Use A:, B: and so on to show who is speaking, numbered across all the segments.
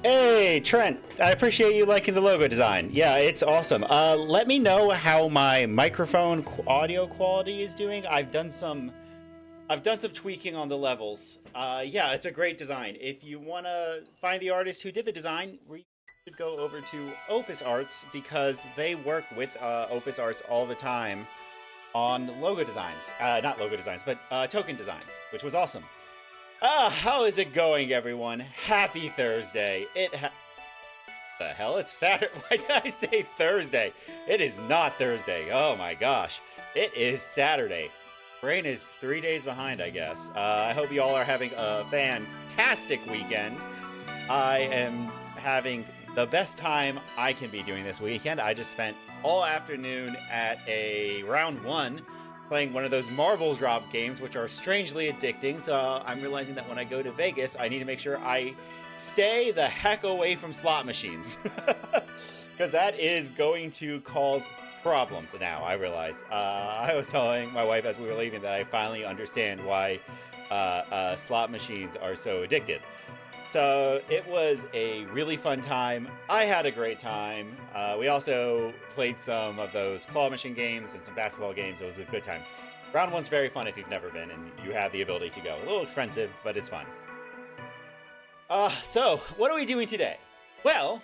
A: Hey, Trent, I appreciate you liking the logo design. Yeah, it's awesome. Let me know how my microphone audio quality is doing. I've done some tweaking on the levels. Yeah, it's a great design. If you want to find the artist who did the design, we should go over to Opus Arts because they work with Opus Arts all the time on logo designs. Not logo designs, but token designs, which was awesome. How is it going, everyone? Happy Thursday. The hell? It's Saturday. Why did I say Thursday? It is not Thursday. Oh my gosh. It is Saturday. Brain is 3 days behind, I guess. I hope you all are having a fantastic weekend. I am having the best time I can be doing this weekend. I just spent all afternoon at a round one playing one of those marble drop games, which are strangely addicting. So I'm realizing that when I go to Vegas, I need to make sure I stay the heck away from slot machines. Because that is going to cause problems now, I realized. I was telling my wife as we were leaving that I finally understand why slot machines are so addictive. So it was a really fun time. I had a great time. We also played some of those claw machine games and some basketball games. It was a good time. Round one's very fun if you've never been and you have the ability to go. A little expensive, but it's fun. So what are we doing today? Well,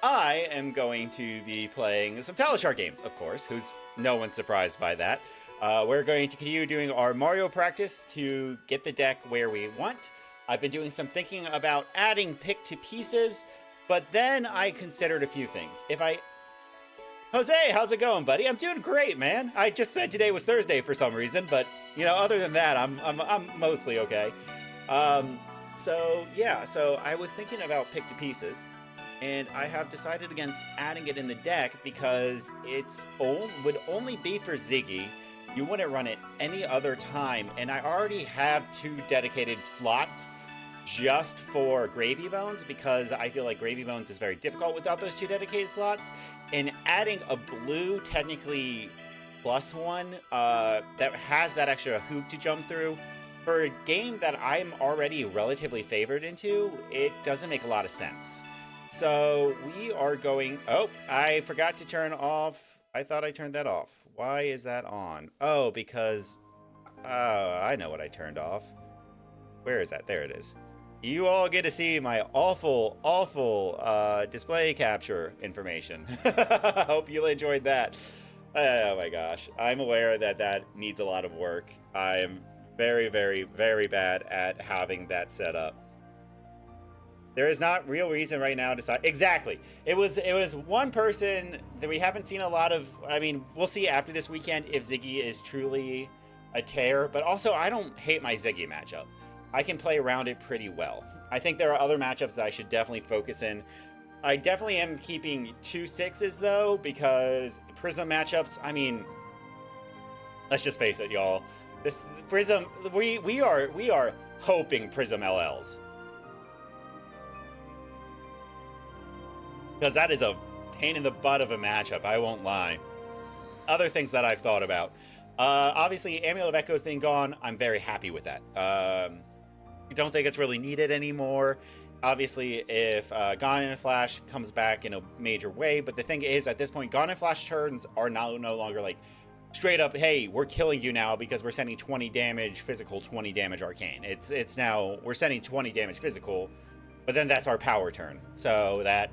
A: I am going to be playing some Talishar games, of course, who's no one's surprised by that. We're going to continue doing our Mario practice to get the deck where we want. I've been doing some thinking about adding pick to pieces, but then I considered a few things. Jose, how's it going, buddy? I'm doing great, man. I just said today was Thursday for some reason, but other than that, I'm mostly okay. So I was thinking about pick to pieces, and I have decided against adding it in the deck because would only be for Ziggy. You wouldn't run it any other time, and I already have 2 dedicated slots just for Gravy Bones because I feel like Gravy Bones is very difficult without those 2 dedicated slots. And adding a blue, technically +1, that has that extra hoop to jump through, for a game that I'm already relatively favored into, it doesn't make a lot of sense. So we are going... Oh, I forgot to turn off... I thought I turned that off. Why is that on? Oh, because... I know what I turned off. Where is that? There it is. You all get to see my awful display capture information. Hope you enjoyed that. Oh my gosh. I'm aware that that needs a lot of work. I am very, very, very bad at having that set up. There is not real reason right now to decide. Exactly. It was one person that we haven't seen a lot of. I mean, we'll see after this weekend if Ziggy is truly a tear. But also, I don't hate my Ziggy matchup. I can play around it pretty well. I think there are other matchups that I should definitely focus in. I definitely am keeping 2 6s though, because Prism matchups, I mean, let's just face it, y'all. This Prism, we are hoping Prism LLs. Because that is a pain in the butt of a matchup, I won't lie. Other things that I've thought about. Obviously, Amulet of Echoes being gone, I'm very happy with that. I don't think it's really needed anymore. Obviously, if Gone in a Flash comes back in a major way, but the thing is, at this point, Gone in Flash turns are now no longer like straight up, hey, we're killing you now because we're sending 20 damage physical, 20 damage arcane. It's now, we're sending 20 damage physical, but then that's our power turn. So that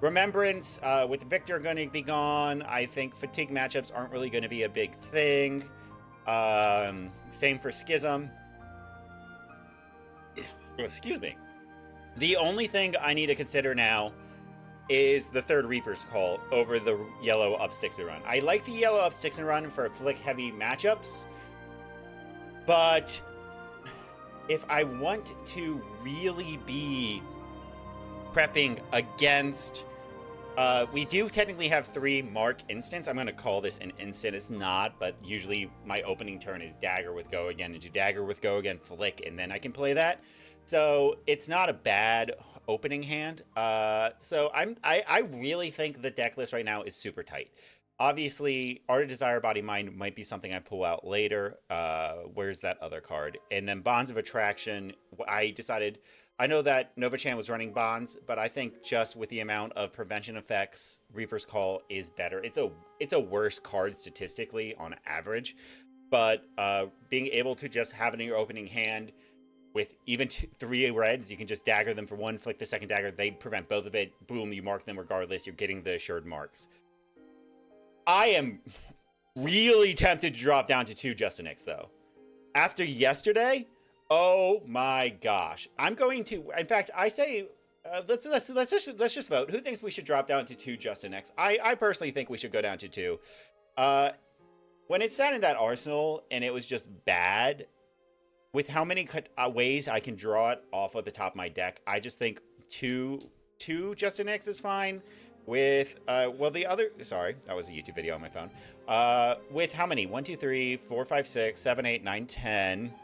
A: Remembrance with Victor going to be gone, I think fatigue matchups aren't really going to be a big thing. Same for Schism. Excuse me. The only thing I need to consider now is the third Reaper's Call over the yellow up sticks and run. I like the yellow up sticks and run for flick heavy matchups, but if I want to really be prepping against... we do technically have 3 mark instants. I'm going to call this an instant. It's not, but usually my opening turn is dagger with go again, into dagger with go again, flick, and then I can play that. So it's not a bad opening hand. So I really think the deck list right now is super tight. Obviously, Art of Desire, Body Mind might be something I pull out later. Where's that other card? And then Bonds of Attraction, I decided I know that Novachan was running bonds, but I think just with the amount of prevention effects, Reaper's Call is better. It's a worse card statistically on average, but being able to just have it in your opening hand with even 3 reds, you can just dagger them for 1, flick the second dagger, they prevent both of it, boom, you mark them regardless, you're getting the assured marks. I am really tempted to drop down to 2 Justin X though. After yesterday, oh my gosh. I'm going to, in fact, I say, let's just vote. Who thinks we should drop down to 2 Justin X? I personally think we should go down to 2. When it sat in that arsenal and it was just bad, with how many ways I can draw it off of the top of my deck, I just think 2 Justin X is fine. With, well, the other, sorry, that was a YouTube video on my phone. With how many? 1, 2, 3, 4, 5, 6, 7, 8, 9, 10,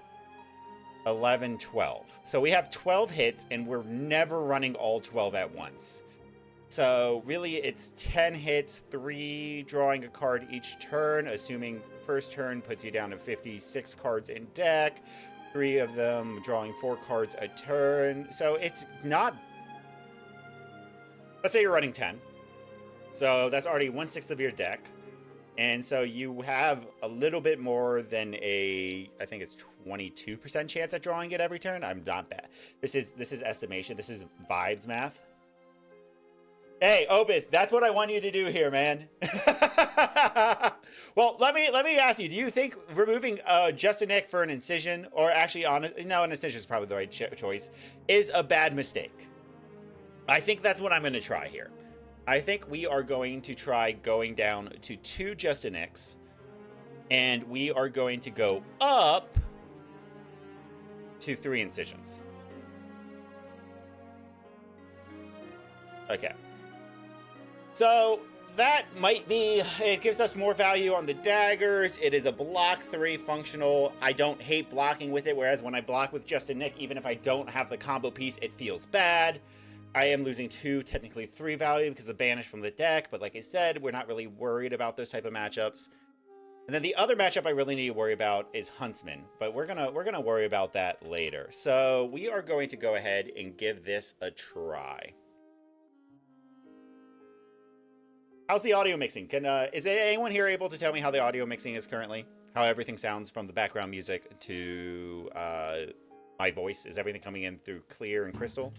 A: 11, 12. So we have 12 hits, and we're never running all 12 at once. So really, it's 10 hits, 3 drawing a card each turn, assuming first turn puts you down to 56 cards in deck. 3 of them drawing 4 cards a turn. So it's not... Let's say you're running 10. So that's already 1/6 of your deck. And so you have a little bit more than I think it's 22% chance at drawing it every turn. I'm not bad. This is estimation. This is vibes math. Hey, Opus, that's what I want you to do here, man. Well, let me ask you, do you think removing Justin Nick for an incision, or actually no, an incision is probably the right choice, is a bad mistake? I think that's what I'm going to try here. I think we are going to try going down to 2 Justin X, and we are going to go up to 3 incisions. Okay. So that might be, it gives us more value on the daggers. It is a block 3 functional. I don't hate blocking with it, whereas when I block with Justin Nick, even if I don't have the combo piece, it feels bad. I am losing 2, technically 3 value because of the banish from the deck, but like I said, we're not really worried about those type of matchups. And then the other matchup I really need to worry about is Huntsman, but we're gonna worry about that later. So we are going to go ahead and give this a try. How's the audio mixing? Is anyone here able to tell me how the audio mixing is currently? How everything sounds from the background music to my voice? Is everything coming in through clear and crystal?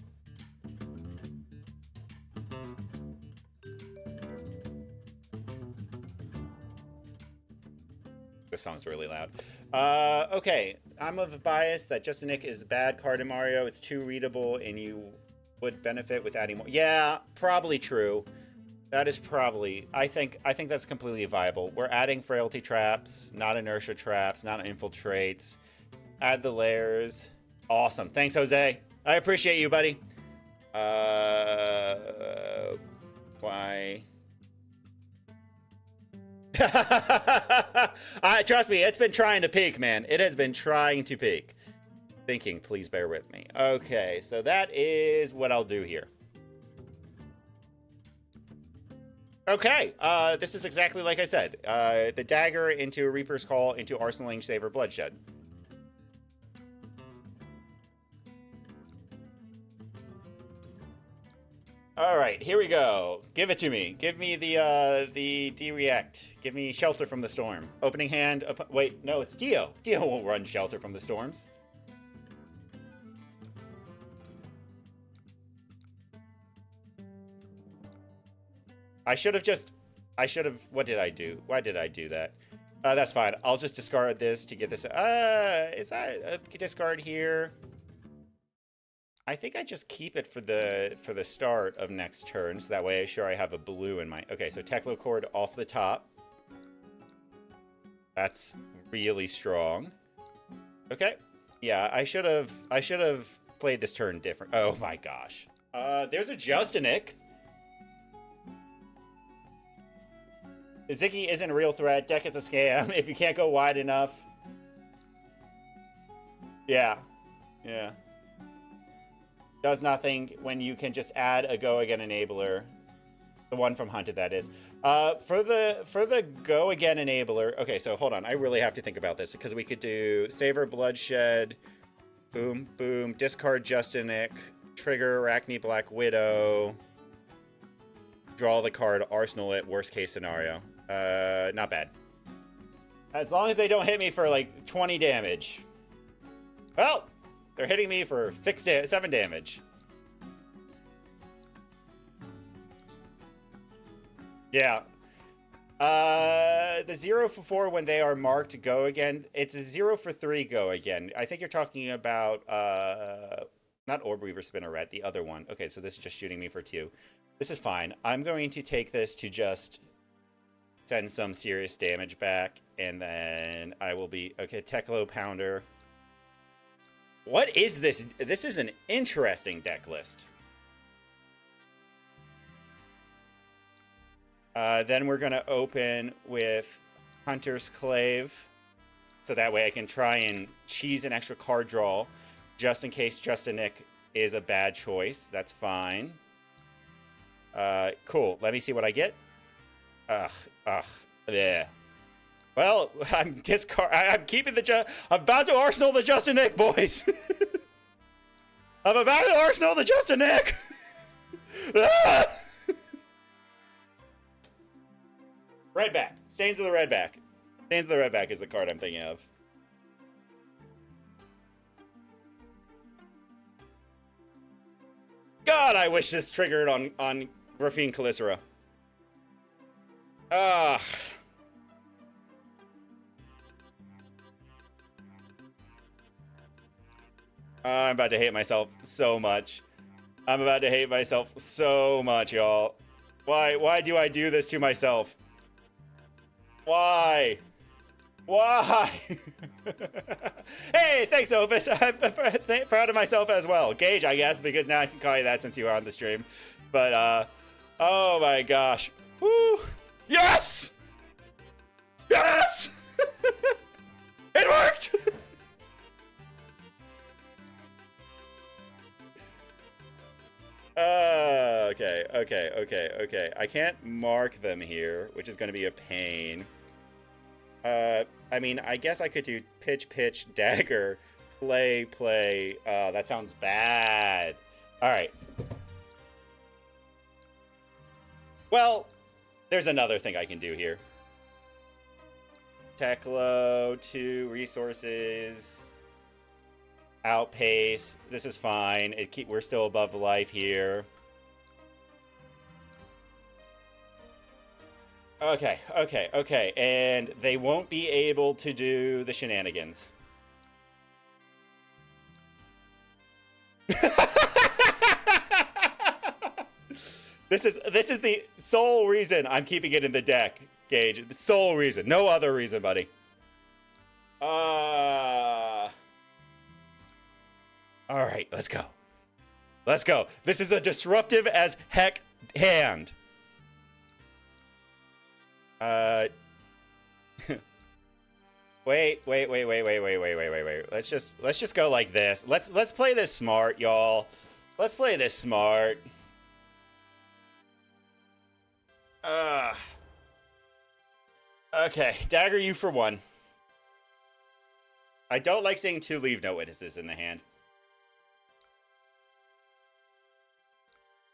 A: This song's really loud. Okay, I'm of the bias that Justin Nick is a bad card in Mario. It's too readable, and you would benefit with adding more. Yeah, probably true. That is probably. I think that's completely viable. We're adding frailty traps, not inertia traps, not infiltrates. Add the layers. Awesome. Thanks, Jose. I appreciate you, buddy. Why? Trust me, it's been trying to peak, man. It has been trying to peak. Thinking, please bear with me. Okay, so that is what I'll do here. Okay, this is exactly like I said. The dagger into Reaper's Call into Arsenaling Saver Bloodshed. All right, here we go. Give it to me. Give me the D-React. Give me Shelter from the Storm. Opening hand. Wait, no, it's Dio. Dio won't run Shelter from the Storms. I should have, what did I do? Why did I do that? That's fine. I'll just discard this to get this. Is that a discard here? I think I just keep it for the start of next turn, so that way I sure I have a blue in my... Okay, so Teklo Chord off the top. That's really strong. Okay. Yeah, I should have played this turn different. Oh my gosh. There's a Justinic. Ziggy isn't a real threat. Deck is a scam. If you can't go wide enough. Yeah. Yeah. Does nothing when you can just add a Go Again Enabler. The one from Hunted, that is. For the Go Again Enabler... Okay, so hold on. I really have to think about this, because we could do Savor Bloodshed. Boom, boom. Discard Justinic. Trigger Arachne Black Widow. Draw the card, arsenal it, worst case scenario. Not bad. As long as they don't hit me for like 20 damage. Well, they're hitting me for 7 damage. Yeah. The 0 for 4 when they are marked go again. It's a 0 for 3 go again. I think you're talking about, not Orb Weaver Spinneret, the other one. Okay, so this is just shooting me for 2. This is fine. I'm going to take this to just send some serious damage back, and then I will be... Okay, Teklo Pounder. What is this? This is an interesting deck list. Then we're going to open with Hunter's Clave, so that way I can try and cheese an extra card draw, just in case Justinic is a bad choice. That's fine. Cool. Let me see what I get. Yeah. Well, I'm keeping I'm about to arsenal the Justinic, boys. I'm about to arsenal the Justinic. Redback. Stains of the Redback. Stains of the Redback is the card I'm thinking of. God, I wish this triggered on Graphene Calicera. I'm about to hate myself so much. I'm about to hate myself so much, y'all. Why do I do this to myself? Why? Hey, thanks, Opus. I'm proud of myself as well. Gage, I guess, because now I can call you that since you are on the stream. But, oh my gosh. Woo! Yes! Yes! It worked! Okay. I can't mark them here, which is going to be a pain. I mean, I guess I could do pitch, dagger, play. That sounds bad. All right. Well, there's another thing I can do here. Teklo, 2 resources. Outpace. This is fine. We're still above life here. Okay. And they won't be able to do the shenanigans. This is the sole reason I'm keeping it in the deck, Gage. The sole reason. No other reason, buddy. Alright, let's go. This is a disruptive as heck hand. Wait. Let's just go like this. Let's play this smart, y'all. Let's play this smart. Okay, dagger you for 1. I don't like seeing 2 leave no witnesses in the hand.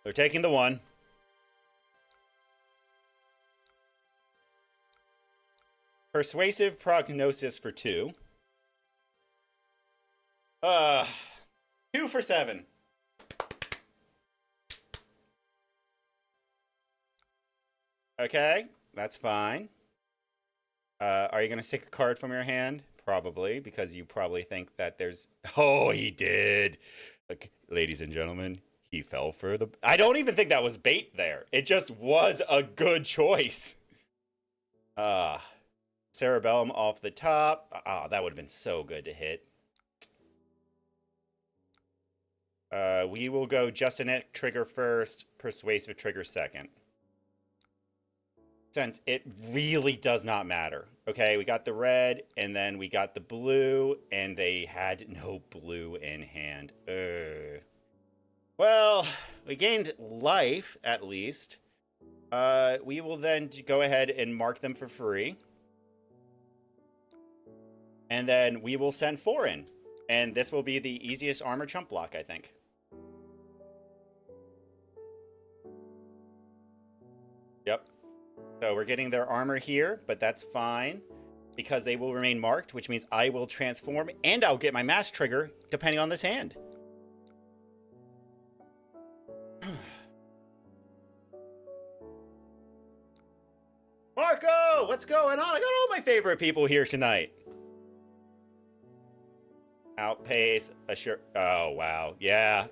A: We're taking the 1. Persuasive Prognosis for 2. 2 for 7. Okay, that's fine. Are you going to stick a card from your hand? Probably, because you probably think that there's... Oh, he did! Look, ladies and gentlemen, he fell for the... I don't even think that was bait there. It just was a good choice. Cerebellum off the top. That would have been so good to hit. We will go Justinic trigger first, Persuasive trigger second. Since it really does not matter. Okay, we got the red, and then we got the blue, and they had no blue in hand. Well, we gained life, at least. We will then go ahead and mark them for free. And then we will send 4 in. And this will be the easiest armor chump block, I think. Yep. So we're getting their armor here, but that's fine because they will remain marked, which means I will transform and I'll get my mass trigger depending on this hand. Marco, what's going on? I got all my favorite people here tonight. Outpace, assure. Oh, wow. Yeah.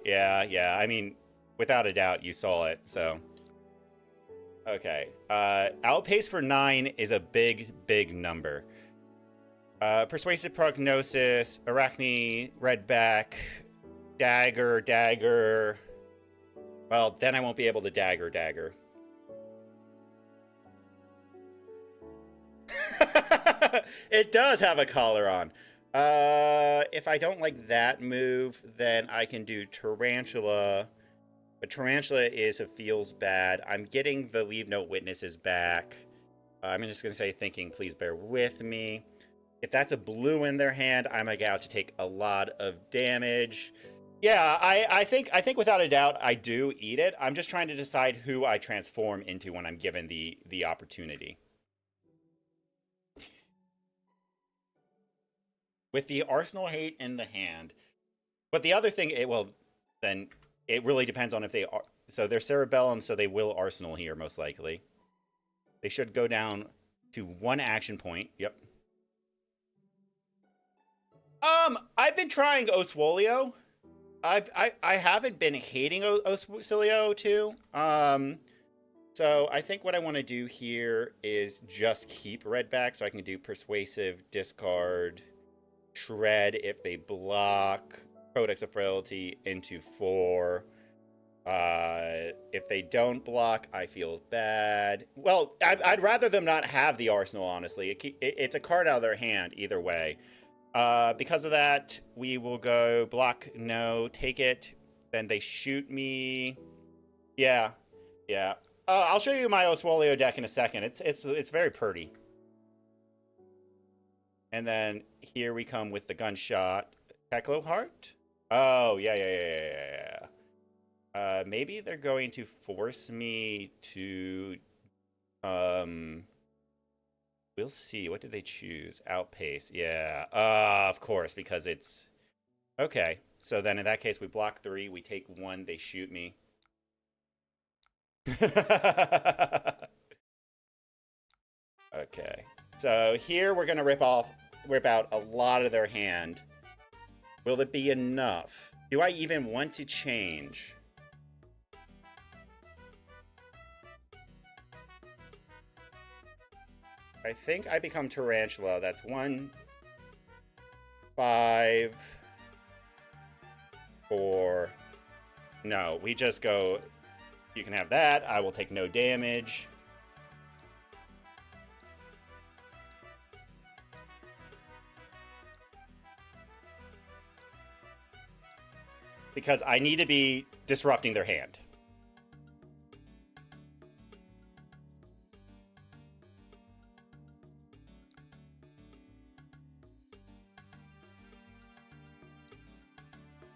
A: I mean, without a doubt, you saw it, so. Okay. Outpace for 9 is a big, big number. Persuasive Prognosis, Arachne, Redback, Dagger. Well, then I won't be able to Dagger. It does have a collar on. If I don't like that move, then I can do Tarantula. But Tarantula feels bad. I'm getting the Leave No Witnesses back. I'm just going to say thinking, please bear with me. If that's a blue in their hand, I'm about to take a lot of damage. Yeah, I think without a doubt, I do eat it. I'm just trying to decide who I transform into when I'm given the opportunity. With the Arsenal Hate in the hand. But the other thing, then it really depends on if they are. So they're Cerebellum, so they will Arsenal here, most likely. They should go down to 1 action point. Yep. I've been trying Oswolio. I haven't been hating Oswolio too. So I think what I want to do here is just keep Redback so I can do Persuasive, Discard, Shred if they block, Codex of Frailty into 4. If they don't block, I feel bad. Well, I'd rather them not have the Arsenal, honestly. It's a card out of their hand either way. Because of that, we will go block, no, take it. Then they shoot me. Yeah. I'll show you my Oswolio deck in a second. It's very pretty. And then here we come with the gunshot. Teklo Heart? Oh, yeah. Maybe they're going to force me to... We'll see. What did they choose? Outpace. Yeah. Of course, because it's... Okay. So then in that case, we block 3. We take 1. They shoot me. Okay. So here we're going to rip out a lot of their hand. Will it be enough? Do I even want to change? I think I become Tarantula. That's 1, 5, 4. No, we just go... You can have that. I will take no damage. Because I need to be disrupting their hand.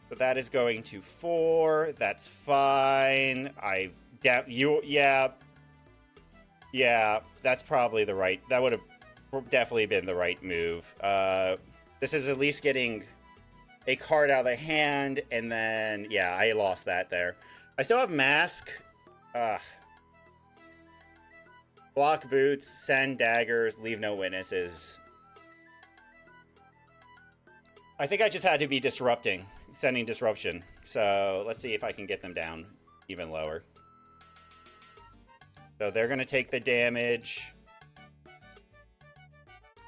A: So that is going to 4. That's fine. Yeah, that's probably the right... That would have definitely been the right move. This is at least getting a card out of their hand, and then... Yeah, I lost that there. I still have Mask. Block Boots, send daggers, leave no witnesses. I think I just had to be disrupting. Sending disruption. So let's see if I can get them down even lower. So they're going to take the damage.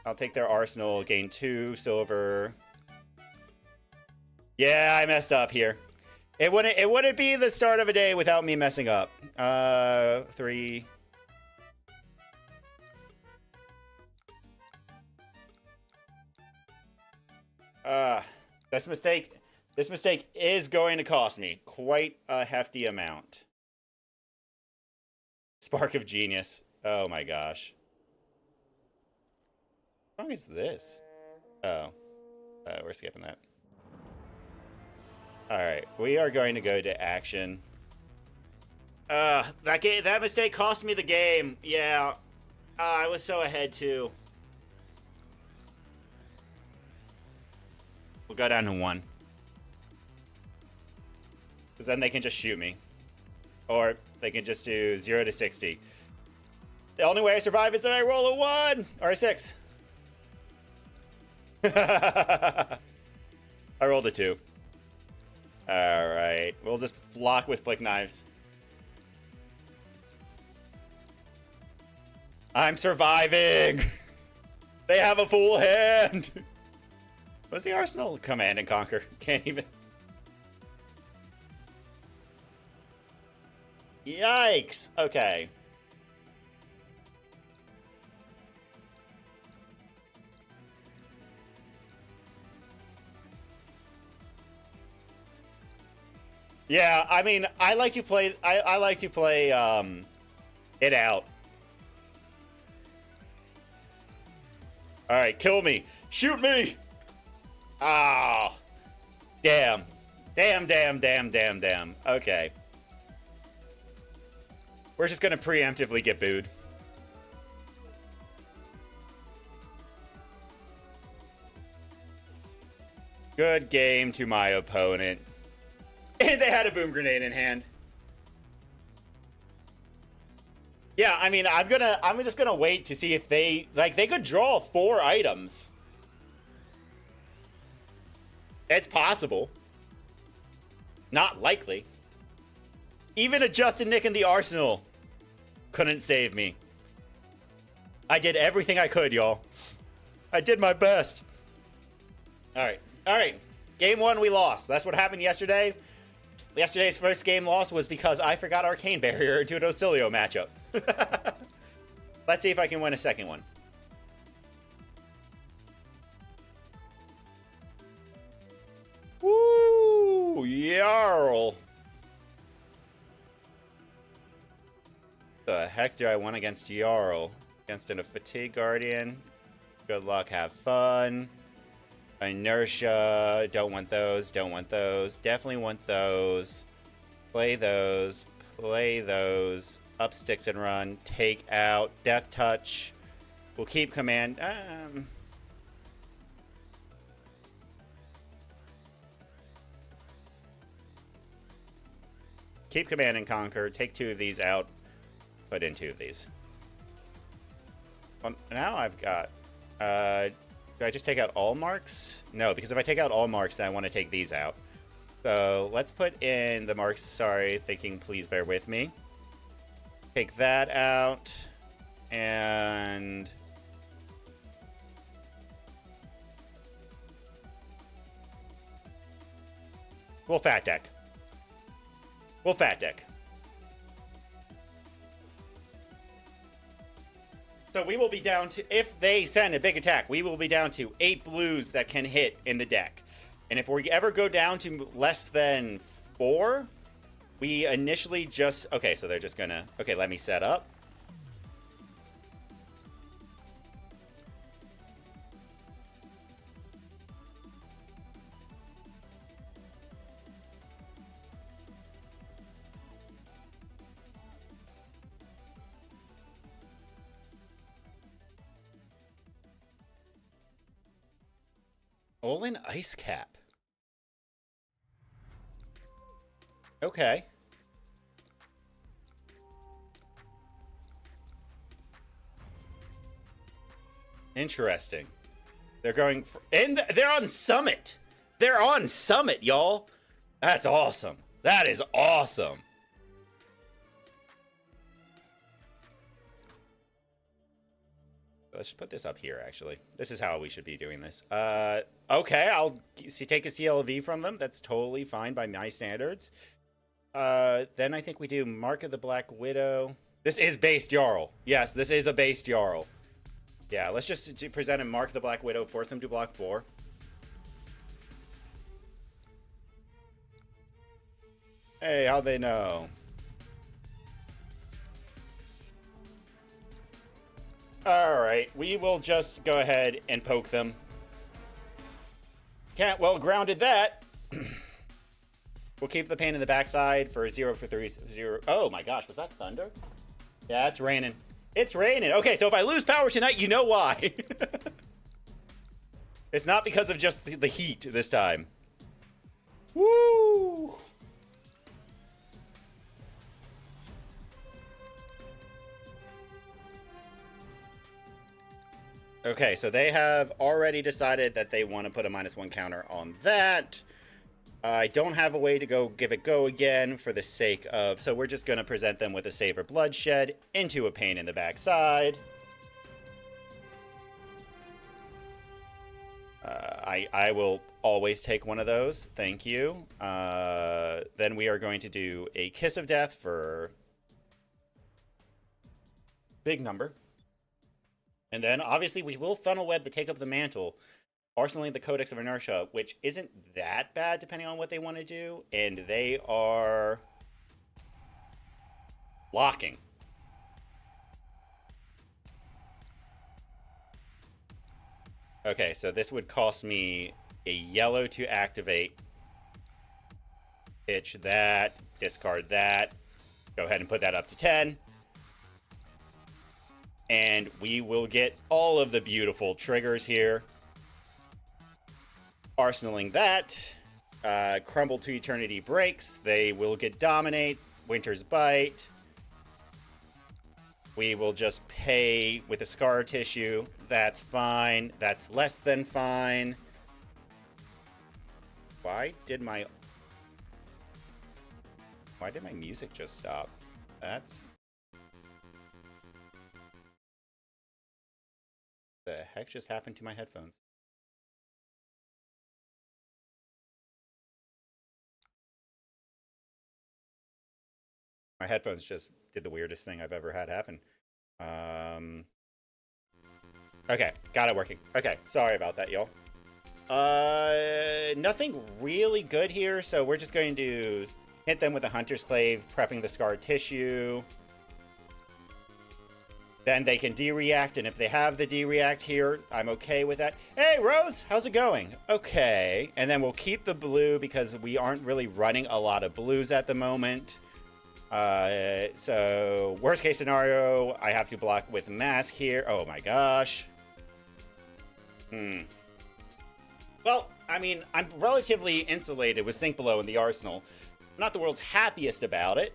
A: I'll take their arsenal, gain 2 silver. Yeah, I messed up here. It wouldn't be the start of a day without me messing up. 3. This mistake is going to cost me quite a hefty amount. Spark of Genius. Oh my gosh. What song is this? Oh. We're skipping that. Alright, we are going to go to action. That mistake cost me the game. Yeah. I was so ahead too. We'll go down to 1. Because then they can just shoot me. Or they can just do 0 to 60. The only way I survive is if I roll a 1 or a 6. I rolled a 2. Alright, we'll just block with flick knives. I'm surviving! They have a full hand! What's the arsenal? Command and conquer. Can't even. Yikes! Okay. Yeah, I mean, I like to play. I like to play it out. All right, kill me, shoot me. Ah, oh, damn, damn, damn, damn, damn, damn. Okay, we're just gonna preemptively get booed. Good game to my opponent. And they had a boom grenade in hand. Yeah, I mean, I'm just gonna wait to see if they could draw 4 items. It's possible. Not likely. Even a Justin Nick in the arsenal couldn't save me. I did everything I could, y'all. I did my best. All right. Game 1, we lost. That's what happened yesterday. Yesterday's first game loss was because I forgot Arcane Barrier into an Ocilio matchup. Let's see if I can win a second one. Woo! Jarl! The heck do I want against Jarl? Against a Fatigue Guardian? Good luck, have fun. Inertia, don't want those, don't want those. Definitely want those. Play those. Play those. Up sticks and run. Take out. Death touch. We'll keep command. Keep command and conquer. Take 2 of these out. Put in 2 of these. Well, now I've got... do I just take out all marks? No, because if I take out all marks, then I want to take these out. So let's put in the marks. Sorry, thinking please bear with me. Take that out. And... we'll fat deck. We'll fat deck. So we will be down to, if they send a big attack, we will be down to 8 blues that can hit in the deck. And if we ever go down to less than 4, we initially just... okay, so they're just gonna... okay, let me set up. Olin Ice Cap. Okay. Interesting. They're going for... and they're on Summit. They're on Summit, y'all. That's awesome. That is awesome. Let's put this up here, actually. This is how we should be doing this. Okay, I'll take a CLV from them. That's totally fine by my standards. Then I think we do Mark of the Black Widow. This is based Jarl. Yes, this is a based Jarl. Yeah, let's just present him Mark of the Black Widow, force him to block 4. Hey, how'd they know? Alright, we will just go ahead and poke them. Can't well grounded that. We'll keep the pain in the backside for 0 for 3 0. Oh my gosh, was that thunder? Yeah, it's raining. It's raining. Okay, so if I lose power tonight, you know why. It's not because of just the heat this time. Woo! Okay, so they have already decided that they want to put a -1 counter on that. I don't have a way to give it go again for the sake of... So we're just going to present them with a Savor Bloodshed into a pain in the backside. I will always take one of those. Thank you. Then we are going to do a Kiss of Death for big number. And then, obviously, we will Funnel Web to take up the mantle, arsenaling the Codex of Inertia, which isn't that bad depending on what they want to do. And they are blocking. Okay, so this would cost me a yellow to activate. Pitch that, discard that. Go ahead and put that up to 10. And we will get all of the beautiful triggers here. Arsenaling that. Crumble to Eternity breaks. They will get Dominate. Winter's Bite. We will just pay with a Scar Tissue. That's fine. That's less than fine. Why did my music just stop? That's... The heck just happened to my headphones? My headphones just did the weirdest thing I've ever had happen. Okay, got it working. Okay, sorry about that, y'all. Nothing really good here, so we're just going to hit them with a Hunter's Clave, prepping the Scar Tissue. Then they can D-react, and if they have the D-react here, I'm okay with that. Hey, Rose, how's it going? Okay, and then we'll keep the blue because we aren't really running a lot of blues at the moment. So worst case scenario, I have to block with Mask here. Oh my gosh. Well, I mean, I'm relatively insulated with Sink Below in the arsenal. I'm not the world's happiest about it.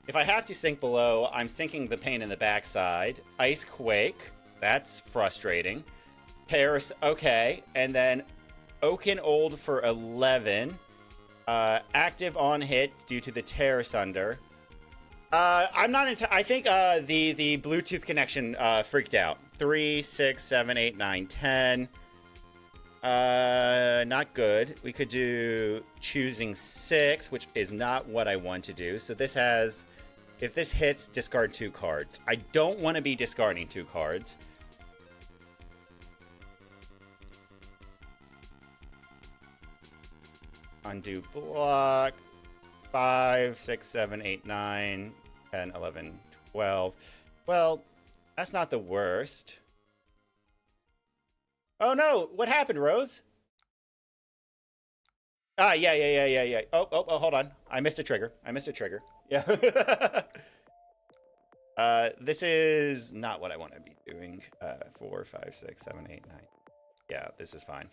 A: If I have to sink below, I'm sinking the pain in the backside. Ice Quake, that's frustrating. Paris, okay. And then Oaken Old for 11. Active on hit due to the Tear Asunder. I'm not into... I think the Bluetooth connection freaked out. 3, 6, 7, 8, 9, 10. Not good. We could do choosing 6, which is not what I want to do. So this has... If this hits, discard 2 cards. I don't want to be discarding 2 cards. Undo block. 5, 6, 7, 8, 9, 10, 11, 12. Well, that's not the worst. Oh no, what happened, Rose? Ah, yeah. Oh, hold on. I missed a trigger. Yeah. This is not what I want to be doing. 4, 5, 6, 7, 8, 9. Yeah, this is fine.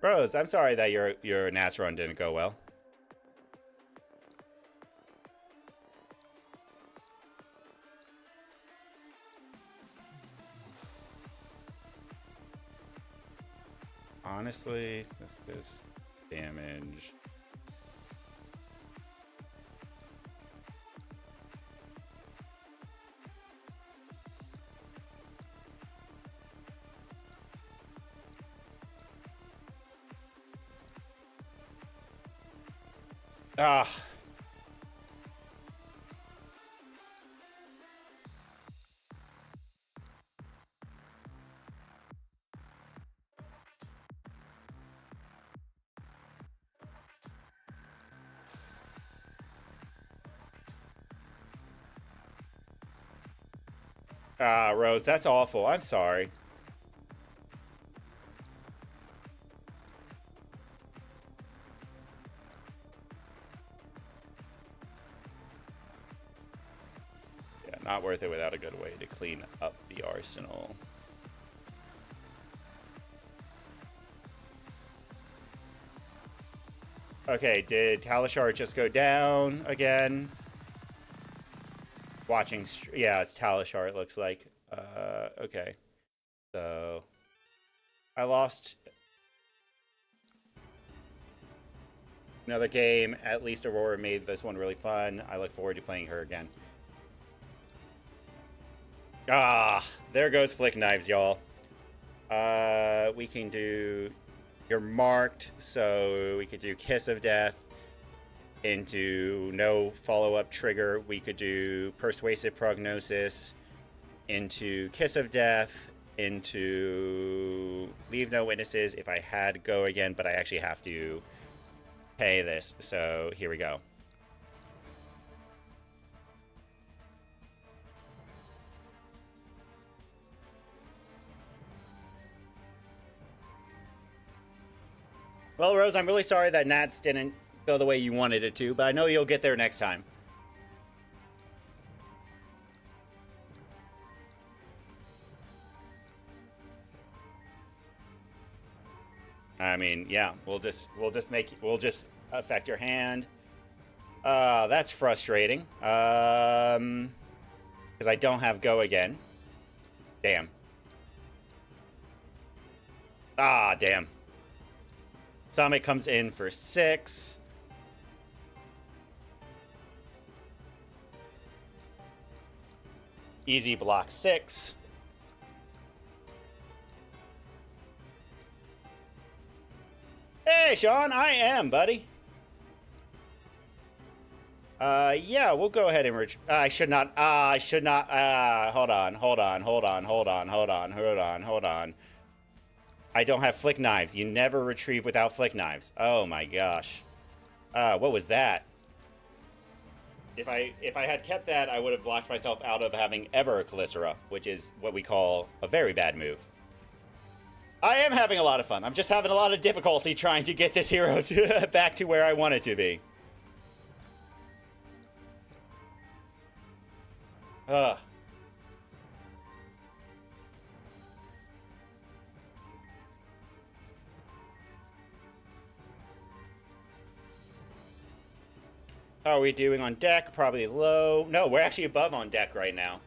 A: Rose, I'm sorry that your Nats run didn't go well. Honestly, this damage. Ah. Ah, Rose, that's awful. I'm sorry. Not worth it without a good way to clean up the arsenal. Okay, did Talishar just go down again? Watching, yeah, it's Talishar, it looks like. Okay. So, I lost another game. At least Aurora made this one really fun. I look forward to playing her again. Ah, there goes Flick Knives, y'all. We can do... You're marked, so we could do Kiss of Death into no follow-up trigger. We could do Persuasive Prognosis into Kiss of Death into Leave No Witnesses if I had Go again, but I actually have to pay this, so here we go. Well, Rose, I'm really sorry that Nats didn't go the way you wanted it to, but I know you'll get there next time. I mean, yeah, we'll just affect your hand. That's frustrating. Because I don't have Go again. Damn. Ah, damn. Summit comes in for 6. Easy block 6. Hey, Sean, I am, buddy. Yeah, we'll go ahead and I should not. Hold on. I don't have Flick Knives. You never retrieve without Flick Knives. Oh my gosh. What was that? If I had kept that, I would have locked myself out of having ever a Calicera, which is what we call a very bad move. I am having a lot of fun. I'm just having a lot of difficulty trying to get this hero back to where I want it to be. Ugh. How are we doing on deck? Probably low. No, we're actually above on deck right now.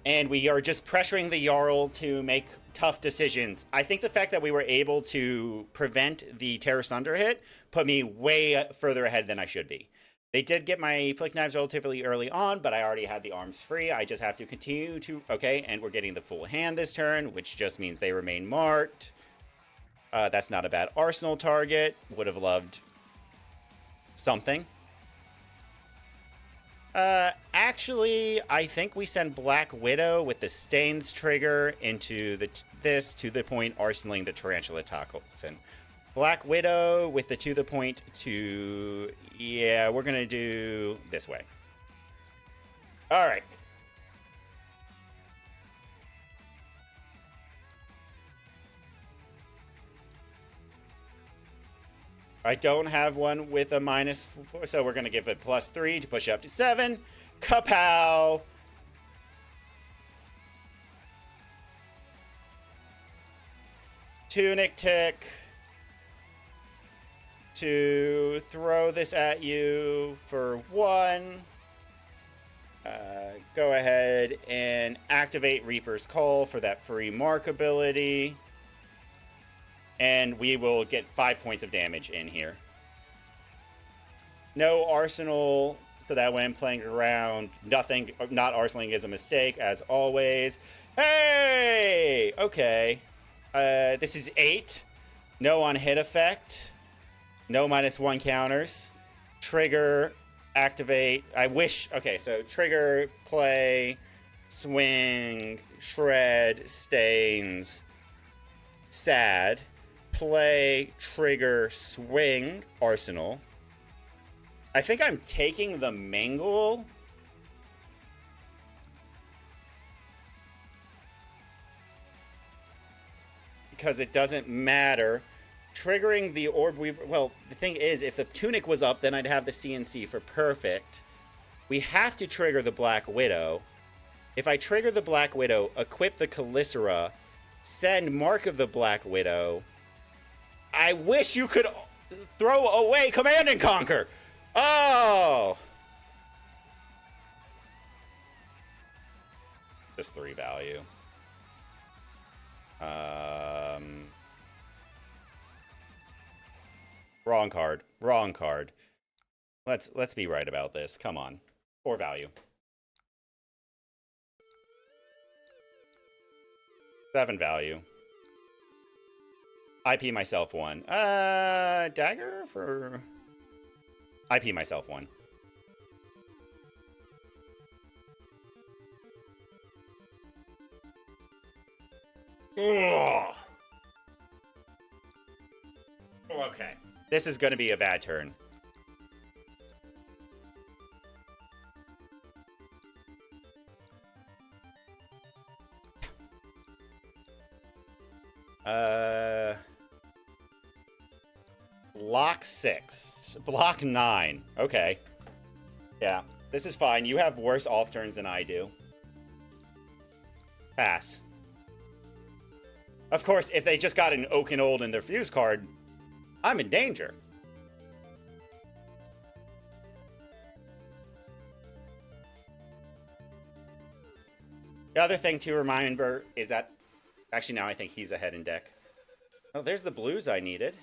A: And we are just pressuring the Jarl to make tough decisions. I think the fact that we were able to prevent the Terror Sunder hit put me way further ahead than I should be. They did get my Flick Knives relatively early on, but I already had the arms free. I just have to continue to... Okay, and we're getting the full hand this turn, which just means they remain marked. That's not a bad arsenal target. Would have loved something. Actually, I think we send Black Widow with the Stains trigger into this to the point arsenaling the Tarantula Toxin. Black Widow with the to the point to... Yeah, we're gonna do this way. Alright. I don't have one with a -4, so we're going to give it +3 to push up to 7. Kapow! Tunic Tick to throw this at you for 1. Go ahead and activate Reaper's Call for that free mark ability. And we will get 5 points of damage in here. No arsenal, so that when playing around, not arsenaling is a mistake, as always. Hey! Okay. This is 8. No on hit effect. No -1 counters. Trigger, activate. I wish... Okay, so trigger, play, swing, shred, stains, sad. Play, trigger, swing, arsenal. I think I'm taking the Mangle. Because it doesn't matter. Triggering the Orb Weaver... Well, the thing is, if the Tunic was up, then I'd have the CNC for perfect. We have to trigger the Black Widow. If I trigger the Black Widow, equip the Calicera, send Mark of the Black Widow, I wish you could throw away Command and Conquer. Oh! Just 3 value. Wrong card. Wrong card. Let's be right about this. Come on. 4 value. 7 value. IP myself 1. Dagger for... IP myself 1. Ugh. Okay. This is going to be a bad turn. Block 6. Block 9. Okay. Yeah, this is fine. You have worse off turns than I do. Pass. Of course, if they just got an Oaken Old in their Fuse card, I'm in danger. The other thing to remember is that... Actually, now I think he's ahead in deck. Oh, there's the blues I needed.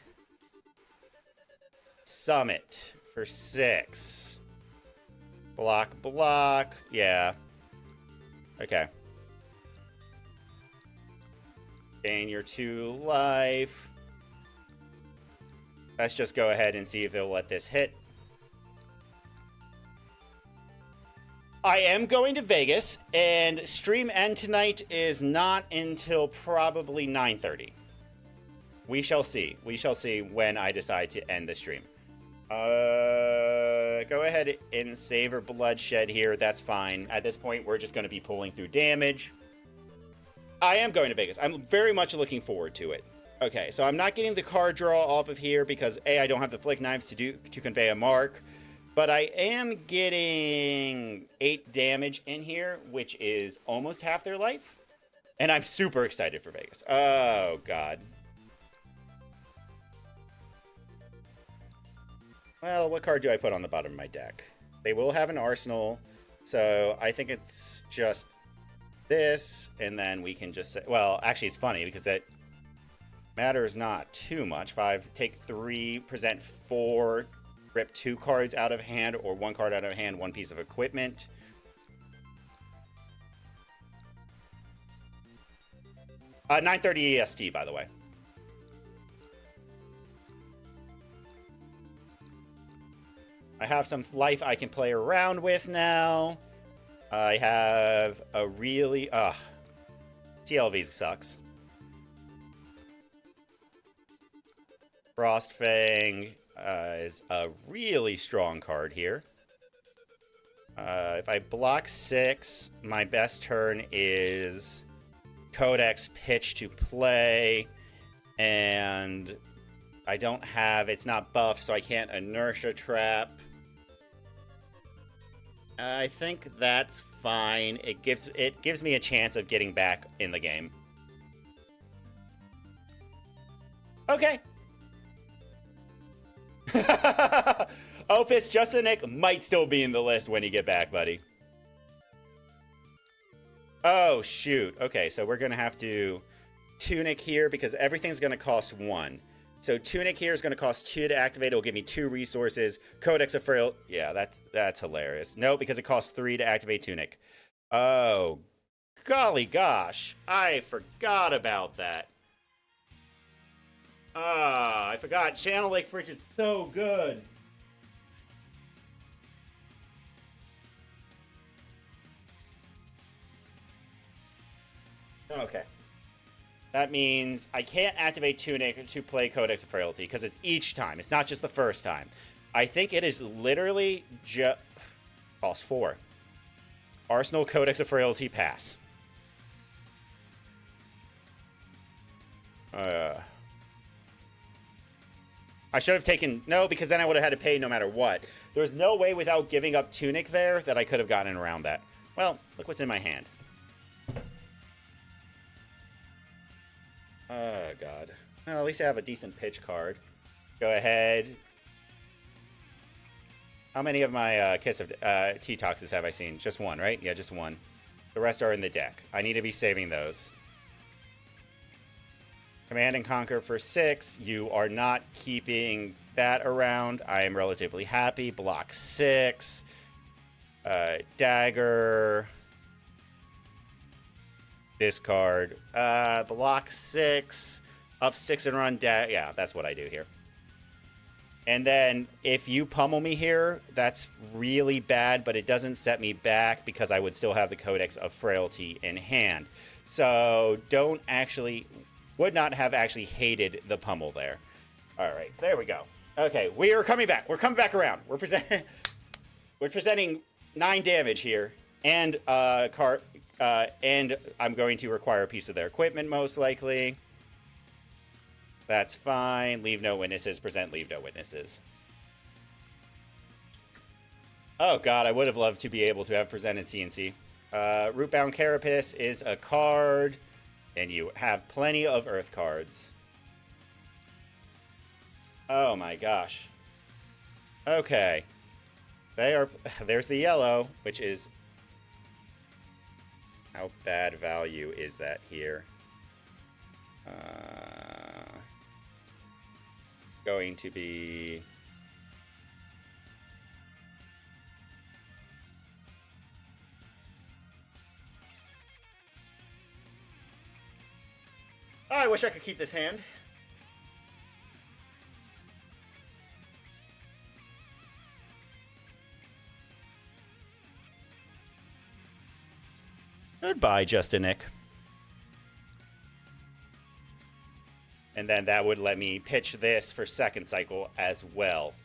A: Summit for 6. Block, block. Yeah. Okay. Gain your 2 life. Let's just go ahead and see if they'll let this hit. I am going to Vegas, and stream end tonight is not until probably 9:30. We shall see. We shall see when I decide to end the stream. Go ahead and savor bloodshed here. That's fine. At this point, we're just going to be pulling through damage. I am going to Vegas. I'm very much looking forward to it. Okay, so I'm not getting the card draw off of here because A, I don't have the flick knives to convey a mark. But I am getting 8 damage in here, which is almost half their life. And I'm super excited for Vegas. Oh, God. Well, what card do I put on the bottom of my deck? They will have an arsenal, so I think it's just this, and then we can just say... Well, actually, it's funny, because that matters not too much. 5, take 3, present 4... Rip 2 cards out of hand, or 1 card out of hand, 1 piece of equipment. Uh, 9:30 EST, by the way. I have some life I can play around with now. I have a really... TLV sucks. Frostfang... is a really strong card here. If I block 6, my best turn is Codex Pitch to play, and I don't have... It's not buffed, so I can't Inertia Trap. I think that's fine. It gives me a chance of getting back in the game. Okay. Opus Justinic might still be in the list when you get back, buddy. Oh, shoot. Okay, so we're going to have to Tunic here because everything's going to cost 1. So Tunic here is going to cost 2 to activate. It'll give me 2 resources. Codex of Frail. Yeah, that's hilarious. No, because it costs 3 to activate Tunic. Oh, golly gosh. I forgot about that. Ah, I forgot. Channel Lake Fridge is so good. Okay. That means I can't activate Tunic to play Codex of Frailty because it's each time. It's not just the first time. I think it is literally just... Cost 4. Arsenal Codex of Frailty pass. I should have taken... No, because then I would have had to pay no matter what. There's no way without giving up Tunic there that I could have gotten around that. Well, look what's in my hand. Oh, God. Well, at least I have a decent pitch card. Go ahead. How many of my kits of T-Toxes have I seen? Just one, right? Yeah, just one. The rest are in the deck. I need to be saving those. Command and Conquer for 6. You are not keeping that around. I am relatively happy. Block 6. Dagger. Discard. Block 6. Up sticks and run. Yeah, that's what I do here. And then if you pummel me here, that's really bad, but it doesn't set me back because I would still have the Codex of Frailty in hand. So would not have actually hated the pummel there. All right, there we go. Okay, we are coming back. We're coming back around. We're presenting 9 damage here, and and I'm going to require a piece of their equipment most likely. That's fine. Leave no witnesses. Present leave no witnesses. Oh, God, I would have loved to be able to have presented CNC. Rootbound Carapace is a card, and you have plenty of Earth cards. Oh, my gosh. Okay. There's the yellow, which is... How bad value is that here? Going to be... Oh, I wish I could keep this hand. Goodbye, Justinic. And then that would let me pitch this for second cycle as well.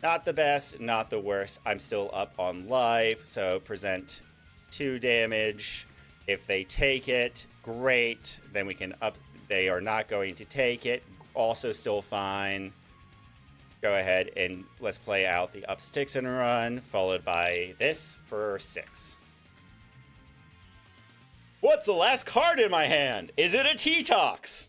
A: Not the best, not the worst. I'm still up on life, so present 2 damage. If they take it, great. Then we can up. They are not going to take it. Also still fine. Go ahead and let's play out the up sticks and run, followed by this for 6. What's the last card in my hand? Is it a T-Tox?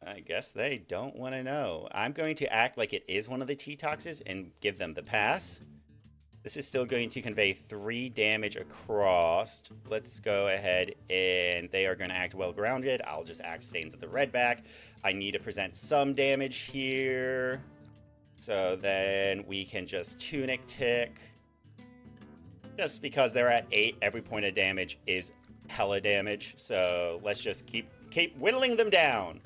A: I guess they don't want to know. I'm going to act like it is one of the T-Toxes and give them the pass. This is still going to convey 3 damage across. Let's go ahead and they are going to act well grounded. I'll just act Stains of the Redback. I need to present some damage here. So then we can just Tunic Tick. Just because they're at 8, every point of damage is hella damage. So let's just keep whittling them down.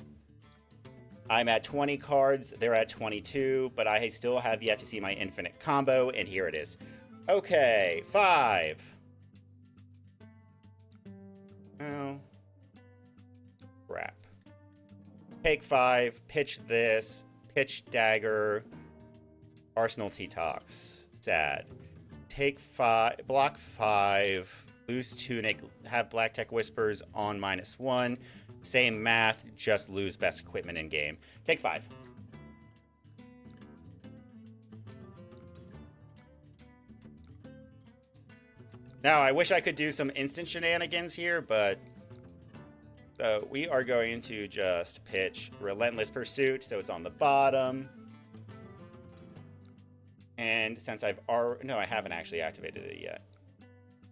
A: I'm at 20 cards, they're at 22, but I still have yet to see my infinite combo, and here it is. Okay, 5. Oh. Crap. Take 5, pitch this, pitch dagger, Arsenal T-Tox. Sad. Take 5, block 5, lose Tunic, have Black Tech Whispers on -1. Same math, just lose best equipment in game. Take 5. Now, I wish I could do some instant shenanigans here, but we are going to just pitch Relentless Pursuit, so it's on the bottom. And since I haven't actually activated it yet.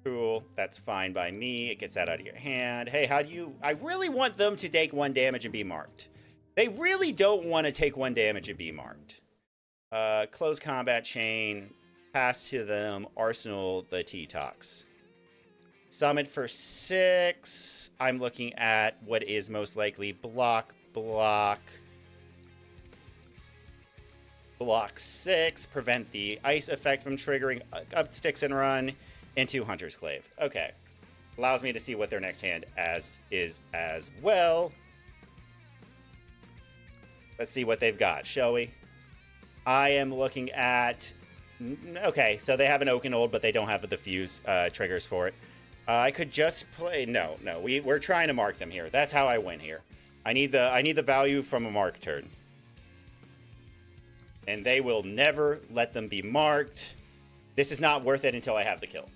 A: Cool, that's fine by me. It gets that out of your hand. Hey, I really want them to take 1 damage and be marked. They really don't want to take 1 damage and be marked. Close combat chain, pass to them, Arsenal the T-Tox. Summit for 6. I'm looking at what is most likely block 6, prevent the ice effect from triggering up sticks and run. Into Hunter's Clave. Okay. Allows me to see what their next hand is as well. Let's see what they've got, shall we? I am looking at... Okay, so they have an Oaken Old, but they don't have the fuse triggers for it. I could just play... No, we're trying to mark them here. That's how I win here. I need the value from a mark turn. And they will never let them be marked. This is not worth it until I have the kill.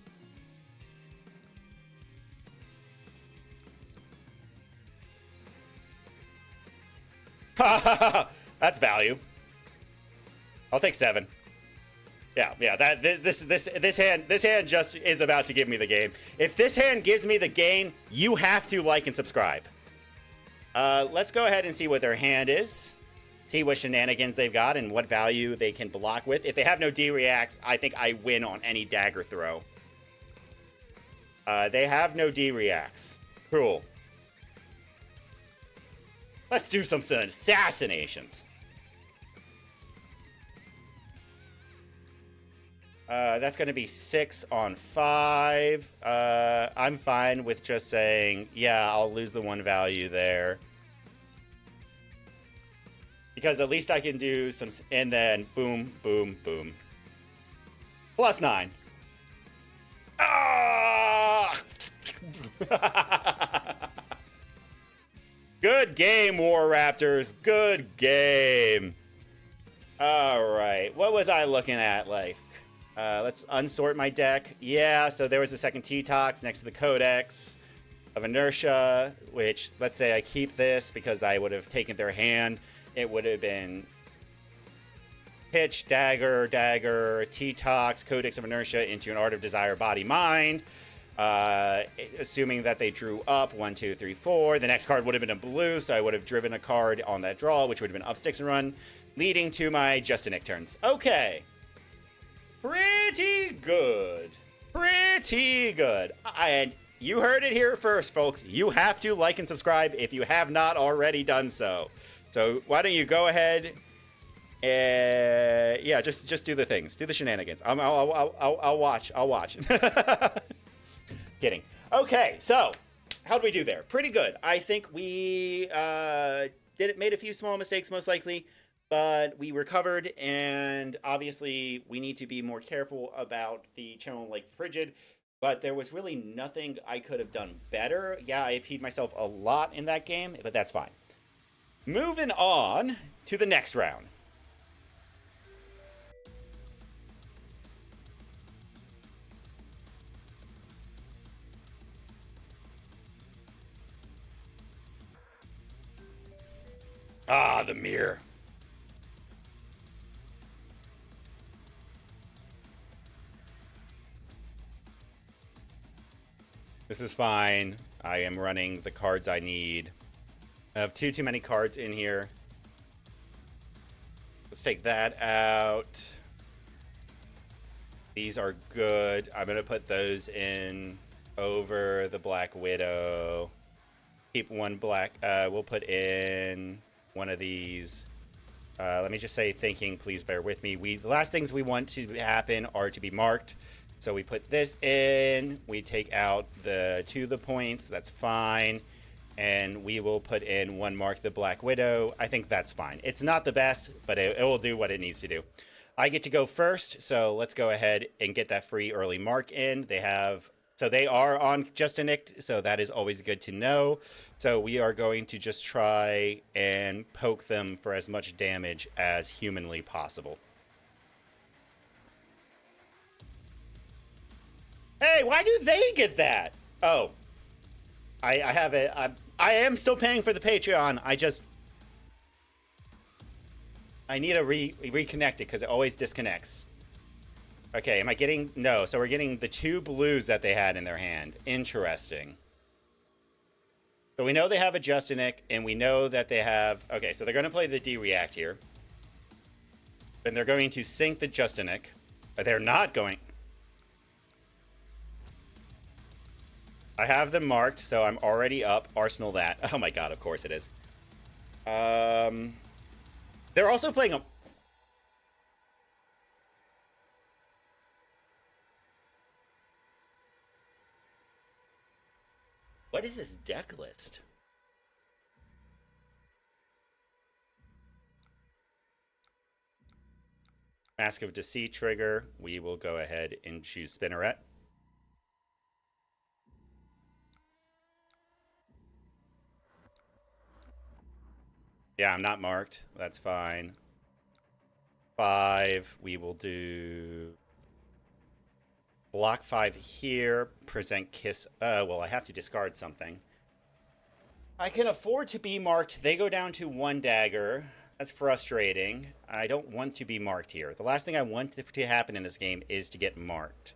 A: That's value. I'll take 7. Yeah. This hand just is about to give me the game. If this hand gives me the game, you have to like and subscribe. Let's go ahead and see what their hand is. See what shenanigans they've got and what value they can block with. If they have no D-reacts, I think I win on any dagger throw. They have no D-reacts. Cruel. Let's do some assassinations. That's going to be 6 on 5. I'm fine with just saying, yeah, I'll lose the 1 value there. Because at least I can do some, and then boom, boom, boom. Plus 9. Ah! Good game, War Raptors. Good game. All right. What was I looking at? Like, let's unsort my deck. Yeah, so there was the second T-Tox next to the Codex of Inertia, which, let's say I keep this because I would have taken their hand. It would have been Pitch, Dagger, T-Tox, Codex of Inertia into an Art of Desire, Body, Mind. Assuming that they drew up 1, 2, 3, 4. The next card would have been a blue, so I would have driven a card on that draw, which would have been up sticks and run, leading to my Justinic turns. Okay. Pretty good. Pretty good. And you heard it here first, folks. You have to like and subscribe if you have not already done so. So why don't you go ahead and yeah, just do the things, do the shenanigans. I'll watch. I'll watch. Kidding. Okay, so how'd we do there? Pretty good. I think we made a few small mistakes, most likely, but we recovered. And obviously, we need to be more careful about the channel like Frigid. But there was really nothing I could have done better. Yeah, I peed myself a lot in that game, but that's fine. Moving on to the next round. Ah, the mirror. This is fine. I am running the cards I need. I have too many cards in here. Let's take that out. These are good. I'm going to put those in over the Black Widow. Keep one black. We'll put in one of these. Let me just say thinking, please bear with me. The last things we want to happen are to be marked. So we put this in. We take out the points. That's fine. And we will put in one mark the Black Widow. I think that's fine. It's not the best, but it will do what it needs to do. I get to go first, so let's go ahead and get that free early mark in. They are on Justinic, so that is always good to know. So we are going to just try and poke them for as much damage as humanly possible. Hey, why do they get that? Oh, I have it. I am still paying for the Patreon. I need to reconnect it because it always disconnects. Okay, am I getting... No, so we're getting the 2 blues that they had in their hand. Interesting. So we know they have a Justinic, and we know that they have... Okay, so they're going to play the D-React here. And they're going to sink the Justinic. But they're not going... I have them marked, so I'm already up. Arsenal that. Oh my god, of course it is. They're also playing a... What is this deck list? Mask of Deceit trigger. We will go ahead and choose Spinneret. Yeah, I'm not marked. That's fine. 5. We will do... Block 5 here. Present Kiss. Well, I have to discard something. I can afford to be marked. They go down to 1 dagger. That's frustrating. I don't want to be marked here. The last thing I want to happen in this game is to get marked.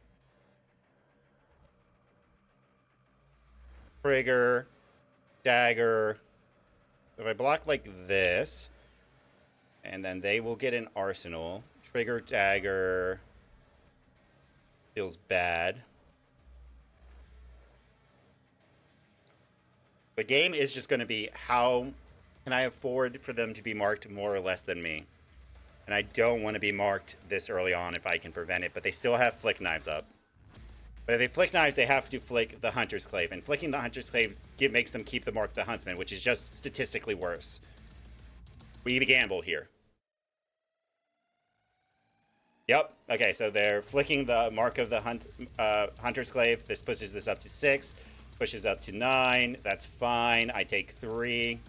A: Trigger, dagger. If I block like this, and then they will get an arsenal. Trigger, dagger. Feels bad. The game is just going to be how can I afford for them to be marked more or less than me? And I don't want to be marked this early on if I can prevent it, but they still have flick knives up. But if they flick knives, they have to flick the Hunter's Clave. And flicking the Hunter's Clave makes them keep the mark of the Huntsman, which is just statistically worse. We gamble here. Yep. Okay, so they're flicking the mark of the Hunter's Clave. This pushes this up to 6. Pushes up to 9. That's fine. I take 3.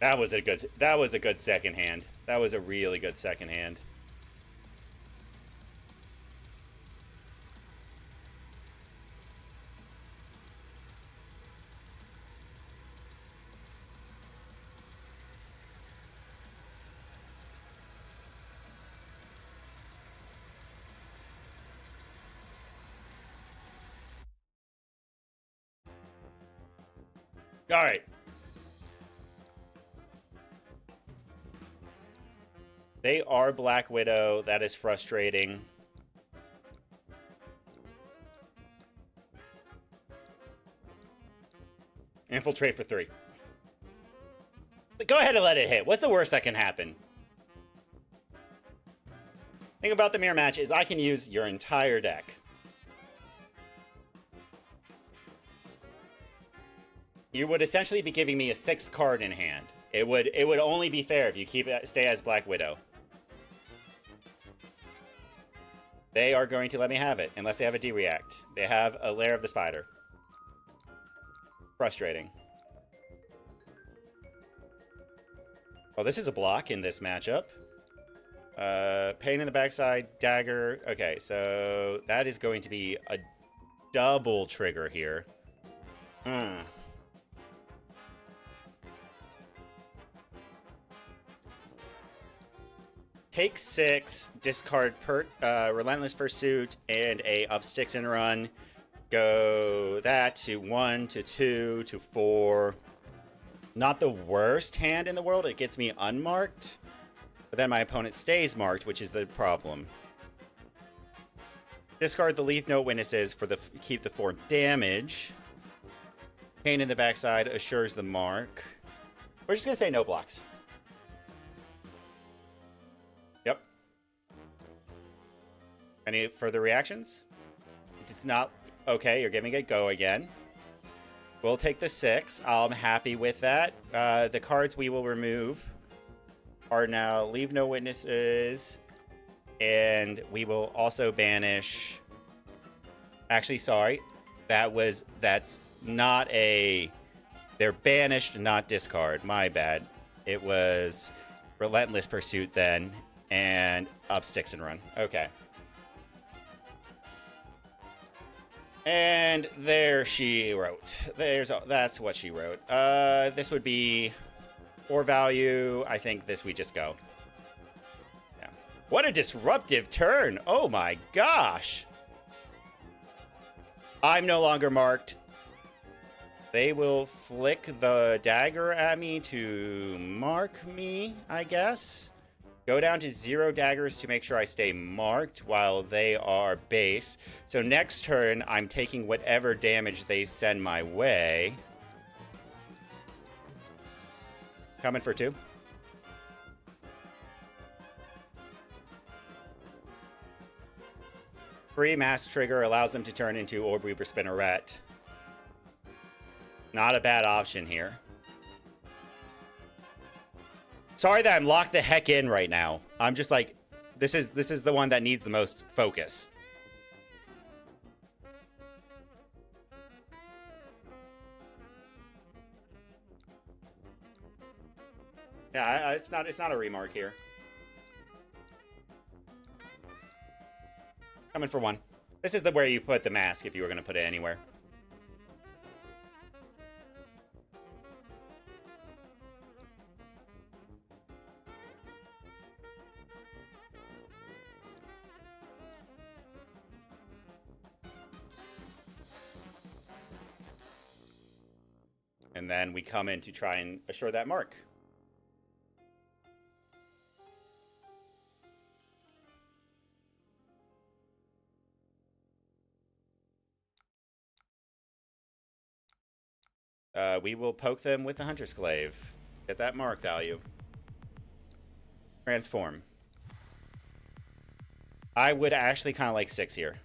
A: That was a good second hand. That was a really good second hand. All right. They are Black Widow. That is frustrating. Infiltrate for 3. But go ahead and let it hit. What's the worst that can happen? Thing about the mirror match is I can use your entire deck. You would essentially be giving me a 6 card in hand. It would only be fair if you stay as Black Widow. They are going to let me have it, unless they have a D-React. They have a Lair of the Spider. Frustrating. Well, this is a block in this matchup. Pain in the backside, dagger. Okay, so that is going to be a double trigger here. Take 6, discard Relentless Pursuit, and a up sticks and run. Go that to 1, to 2, to 4. Not the worst hand in the world. It gets me unmarked. But then my opponent stays marked, which is the problem. Discard the Leave No Witnesses for keep the 4 damage. Pain in the backside assures the mark. We're just going to say no blocks. Yep. Any further reactions? It's not... Okay, you're giving it go again. We'll take the 6. I'm happy with that. The cards we will remove are now Leave No Witnesses, and we will also banish... Actually, sorry. That's not a... They're banished, not discard. My bad. It was Relentless Pursuit then, and up sticks and run. Okay. And there she wrote. That's what she wrote. This would be 4 value. I think this we just go. Yeah. What a disruptive turn. Oh my gosh. I'm no longer marked. They will flick the dagger at me to mark me, I guess. Go down to 0 daggers to make sure I stay marked while they are base. So next turn, I'm taking whatever damage they send my way. Coming for 2. Free Mask Trigger allows them to turn into Orb Weaver Spinneret. Not a bad option here. Sorry that I'm locked the heck in right now. I'm just like, this is the one that needs the most focus. Yeah, it's not a remark here. Coming for 1. This is where you put the mask if you were going to put it anywhere. And then we come in to try and assure that mark. We will poke them with the Hunter's Glaive. Get that mark value. Transform. I would actually kind of like 6 here.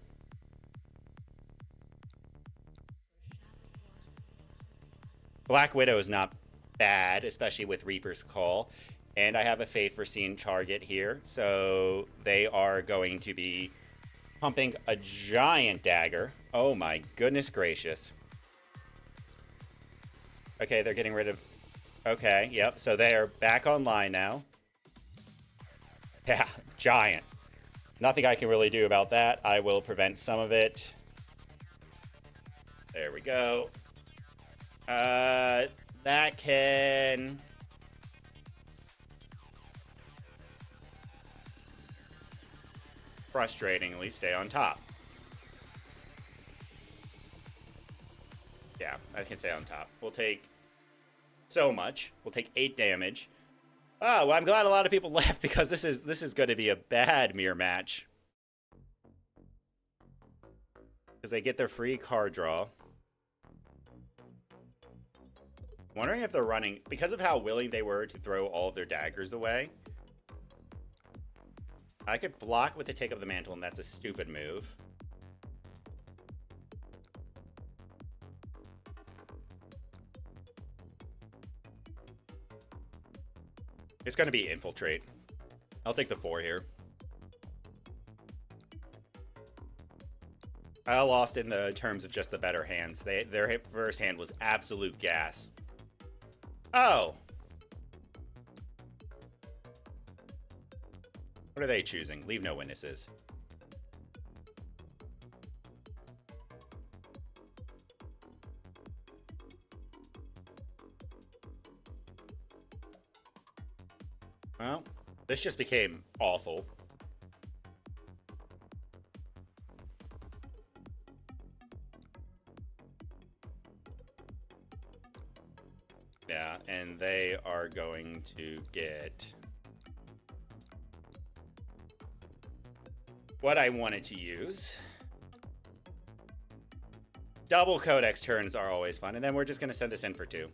A: Black Widow is not bad, especially with Reaper's Call. And I have a Fate Foreseen target here. So they are going to be pumping a giant dagger. Oh my goodness gracious. Okay, they're getting rid of... Okay, yep. So they are back online now. Yeah, giant. Nothing I can really do about that. I will prevent some of it. There we go. That can... frustratingly stay on top. Yeah, I can stay on top. We'll take so much. We'll take 8 damage. Oh, well, I'm glad a lot of people left because this is going to be a bad mirror match. Because they get their free card draw. Wondering if they're running, because of how willing they were to throw all of their daggers away. I could block with the Take of the Mantle, and that's a stupid move. It's going to be Infiltrate. I'll take the 4 here. I lost in the terms of just the better hands. Their first hand was absolute gas. Oh! What are they choosing? Leave no witnesses. Well, this just became awful. Yeah, and they are going to get what I wanted to use. Double Codex turns are always fun, and then we're just going to send this in for 2.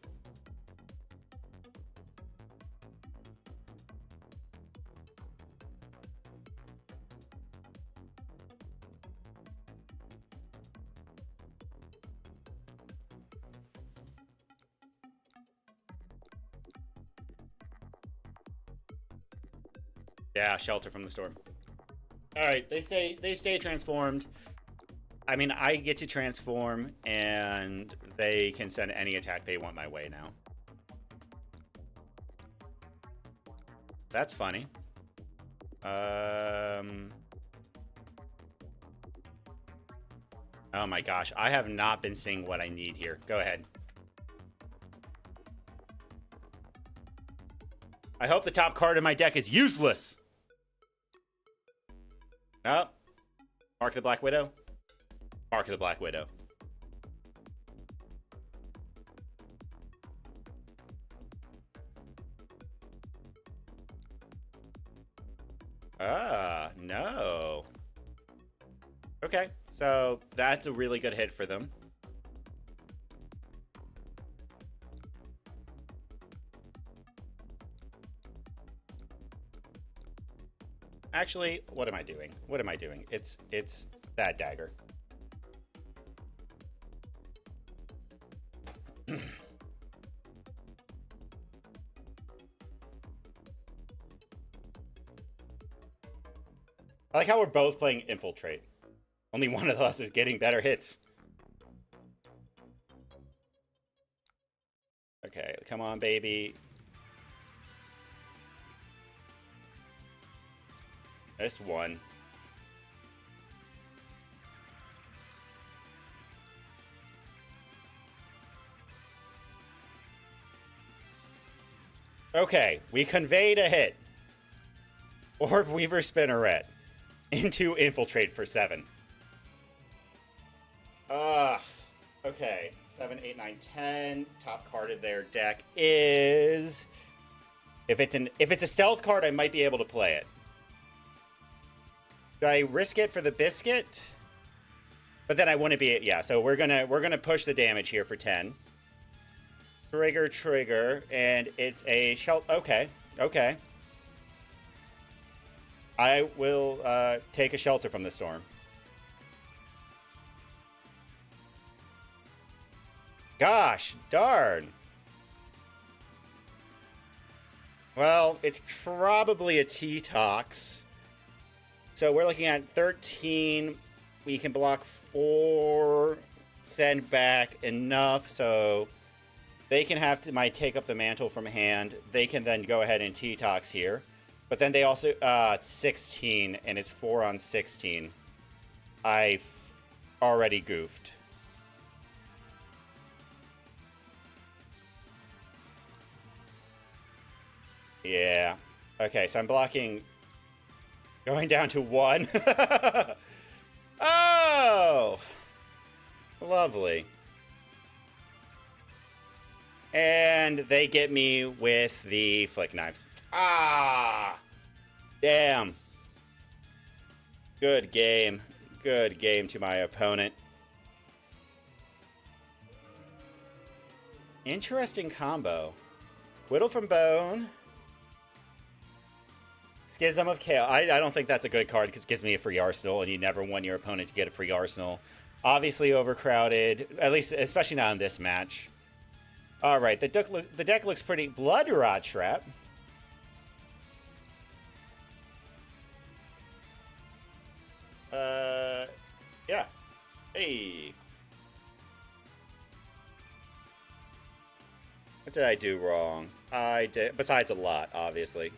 A: Yeah, Shelter from the Storm. All right, they stay transformed. I mean, I get to transform, and they can send any attack they want my way now. That's funny. Oh my gosh, I have not been seeing what I need here. Go ahead. I hope the top card in my deck is useless. Oh. Mark of the Black Widow. Mark of the Black Widow. No. Okay, so that's a really good hit for them. Actually, what am I doing? What am I doing? It's that dagger. I like how we're both playing Infiltrate. Only one of us is getting better hits. Okay, come on, baby. Just one. Okay, we conveyed a hit. Orb Weaver Spinneret into Infiltrate for 7. Okay, 7, 8, 9, 10. Top card of their deck is... If it's a stealth card, I might be able to play it. Do I risk it for the biscuit? But then I wouldn't be... Yeah, so we're gonna push the damage here for 10. Trigger, and it's a shell... Okay. I will take a shelter from the storm. Gosh, darn. Well, it's probably a T-Tox. So we're looking at 13. We can block 4, send back enough, so they can have to take up the mantle from hand. They can then go ahead and T-Tox here. But then they also, 16, and it's 4 on 16. I already goofed. Yeah. Okay, so I'm blocking, going down to 1. Oh! Lovely. And they get me with the flick knives. Ah! Damn. Good game. Good game to my opponent. Interesting combo. Whittle from Bone. Schism of Chaos. I don't think that's a good card because it gives me a free arsenal, and you never want your opponent to get a free arsenal. Obviously overcrowded, at least, especially not in this match. All right, the deck looks pretty. Blood Rot Trap. Yeah. Hey. What did I do wrong? I did, besides a lot, obviously.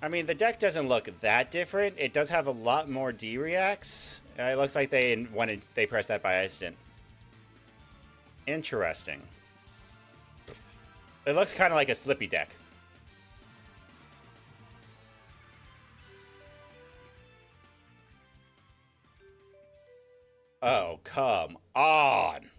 A: I mean, the deck doesn't look that different. It does have a lot more D-reacts. It looks like they pressed that by accident. Interesting. It looks kind of like a Slippy deck. Oh, come on.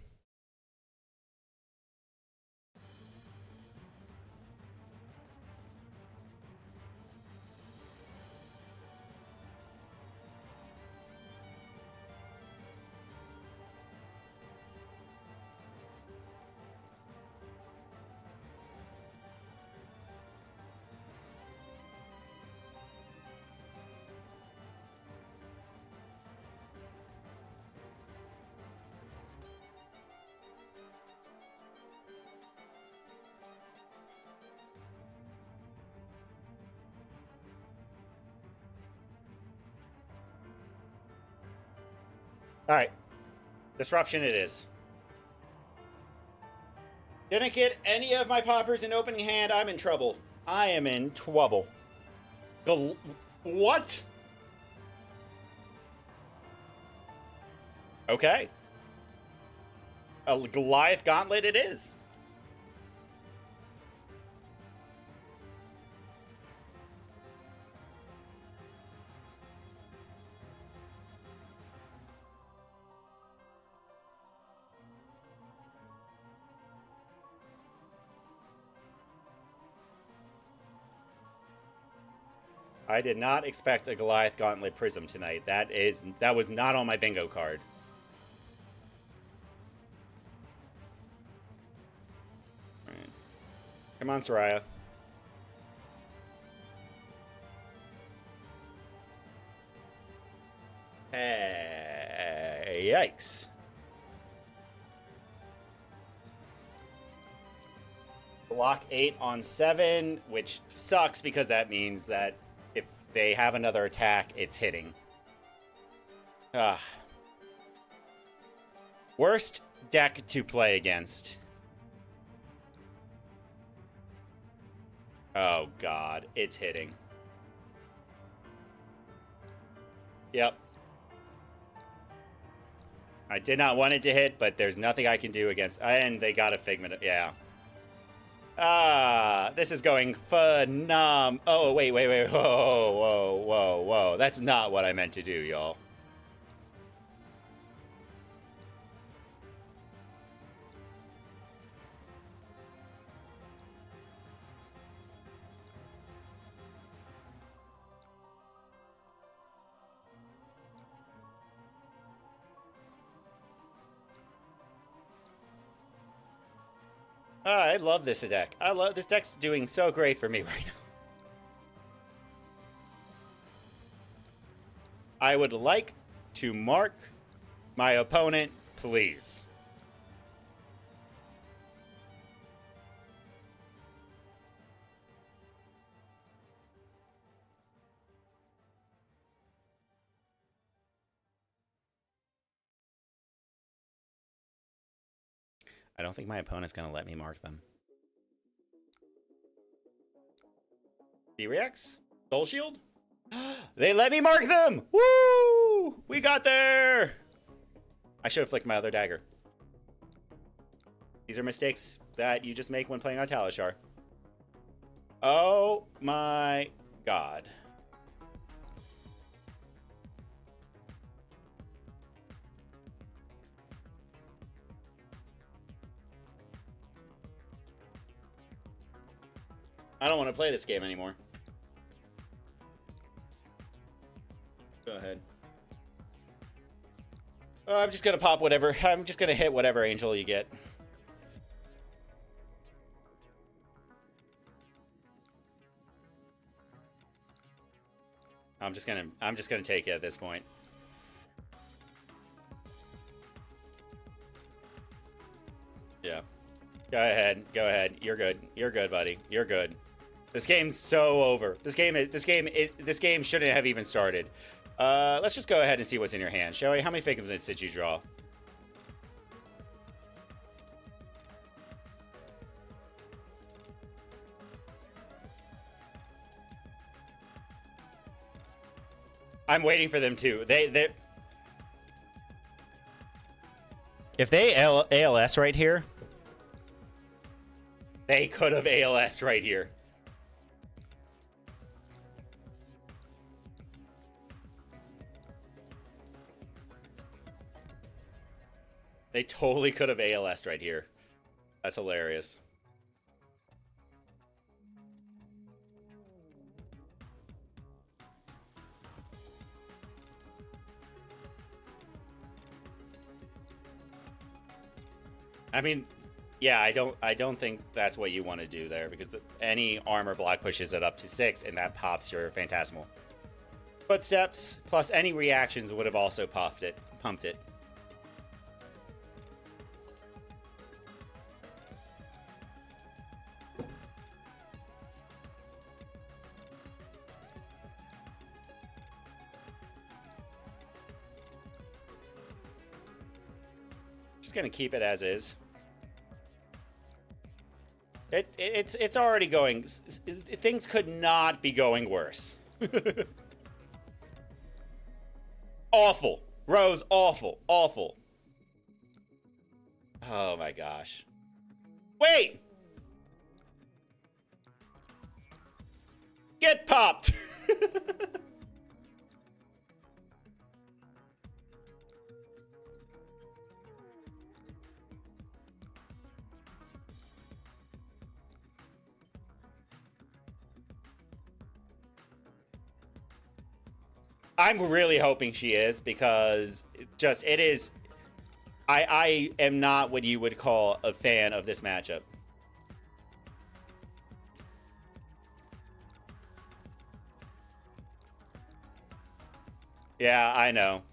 A: All right. Disruption it is. Didn't get any of my poppers in opening hand. I'm in trouble. I am in trouble. What? Okay. A Goliath Gauntlet it is. I did not expect a Goliath Gauntlet Prism tonight. That was not on my bingo card. All right. Come on, Soraya. Hey, yikes. Block 8 on 7, which sucks because that means that if they have another attack, it's hitting. Worst deck to play against. Oh, God. It's hitting. Yep. I did not want it to hit, but there's nothing I can do against... And they got a Figment. Yeah. Ah, this is going Oh, wait, wait, wait. Whoa, whoa, whoa, whoa. That's not what I meant to do, y'all. I love this deck. This deck's doing so great for me right now. I would like to mark my opponent, please. I don't think my opponent's going to let me mark them. He reacts? Soul Shield? They let me mark them! Woo! We got there! I should have flicked my other dagger. These are mistakes that you just make when playing on Talishar. Oh my god. I don't want to play this game anymore. Go ahead. I'm just gonna pop whatever. I'm just gonna hit whatever angel you get. I'm just gonna take it at this point. Yeah. Go ahead. Go ahead. You're good. You're good, buddy. You're good. This game's so over. This game shouldn't have even started. Let's just go ahead and see what's in your hand. Shall we? How many figments did you draw? I'm waiting for them to. If they ALS right here, they could have ALS'd right here. They totally could have ALS'd right here. That's hilarious. I mean, yeah, I don't think that's what you want to do there, because any armor block pushes it up to 6 and that pops your Phantasmal. Footsteps plus any reactions would have also pumped it. Just gonna keep it as is. It's already going. Things could not be going worse. Awful. Rose, awful. Awful. Oh my gosh. Wait! Get popped! I'm really hoping she is, because it is. I am not what you would call a fan of this matchup. Yeah, I know.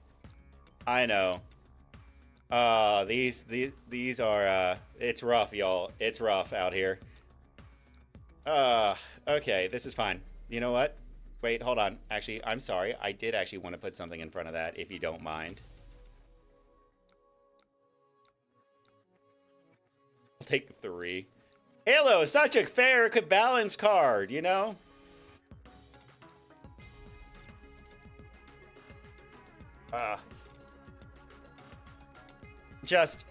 A: I know. These are it's rough, y'all. It's rough out here. Okay, this is fine. You know what? Wait, hold on. Actually, I'm sorry. I did actually want to put something in front of that, if you don't mind. I'll take the 3. Halo is such a fair, balanced card, you know? Just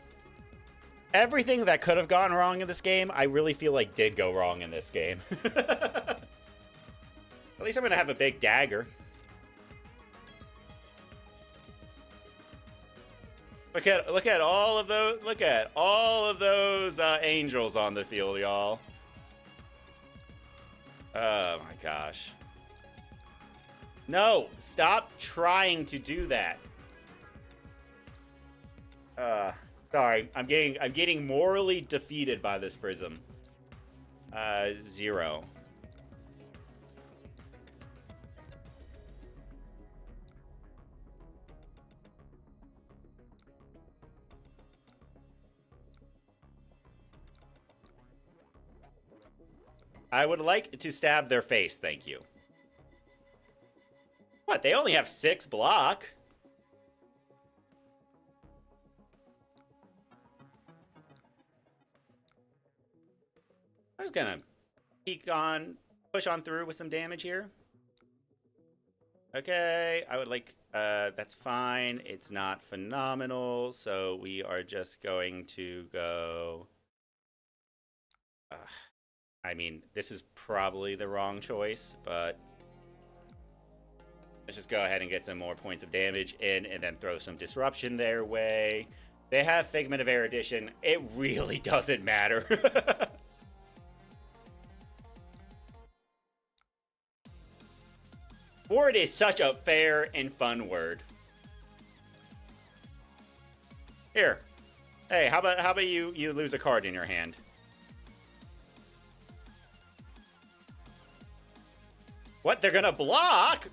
A: Everything that could have gone wrong in this game, I really feel like did go wrong in this game. At least I'm gonna have a big dagger. Look at all of those angels on the field, y'all. Oh my gosh. No, stop trying to do that. Sorry, I'm getting morally defeated by this prism. 0. I would like to stab their face, thank you. What, they only have 6 block? I'm just gonna push on through with some damage here. Okay, I would like, that's fine. It's not phenomenal, so we are just going to go... I mean, this is probably the wrong choice, but let's just go ahead and get some more points of damage in and then throw some disruption their way. They have Figment of Erudition. It really doesn't matter. Board is such a fair and fun word. Here. Hey, how about you lose a card in your hand? What? They're gonna block?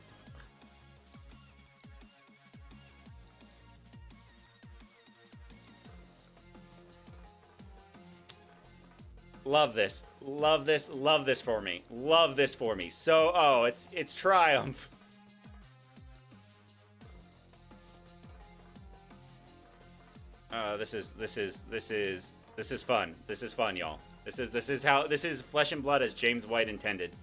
A: Love this. Love this. Love this for me. Love this for me. So, oh, it's triumph. This is fun. This is fun, y'all. This is flesh and blood as James White intended.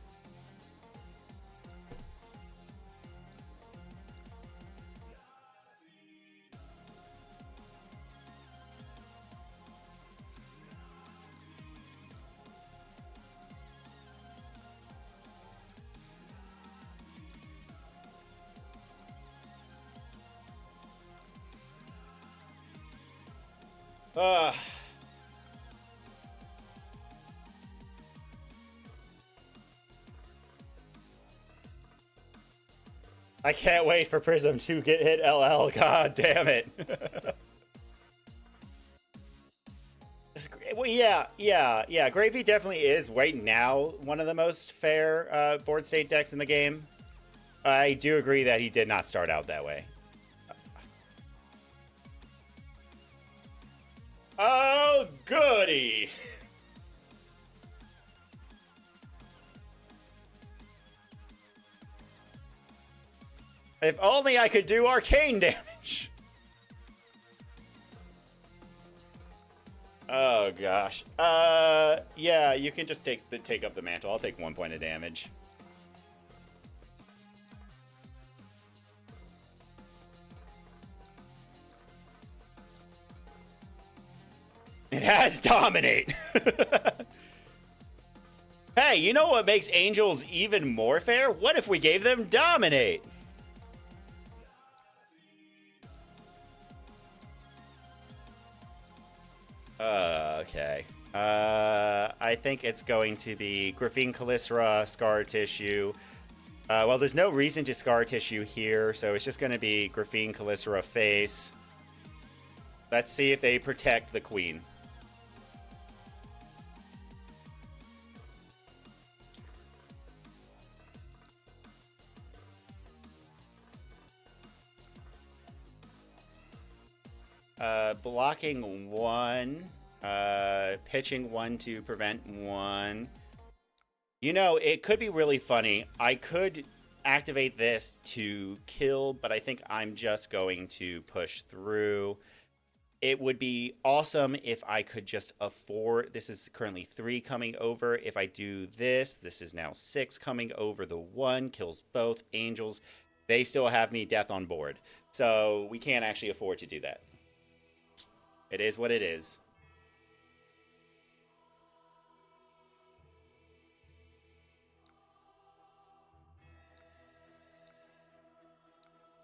A: I can't wait for Prism to get hit LL. God damn it. Well, yeah. Gravy definitely is right now one of the most fair board state decks in the game. I do agree that he did not start out that way. Oh, goody! If only I could do arcane damage! Oh, gosh. Yeah, you can just take up the mantle. I'll take 1 point of damage. It has Dominate! Hey, you know what makes Angels even more fair? What if we gave them Dominate? Okay. I think it's going to be Graphene Calycera, Scar Tissue. Well, there's no reason to Scar Tissue here, so it's just going to be Graphene Calycera face. Let's see if they protect the Queen. Blocking 1, pitching 1 to prevent 1. You know, it could be really funny. I could activate this to kill, but I think I'm just going to push through. It would be awesome if I could just afford... This is currently 3 coming over. If I do this, this is now 6 coming over. The 1 kills both Angels. They still have me death on board. So we can't actually afford to do that. It is what it is.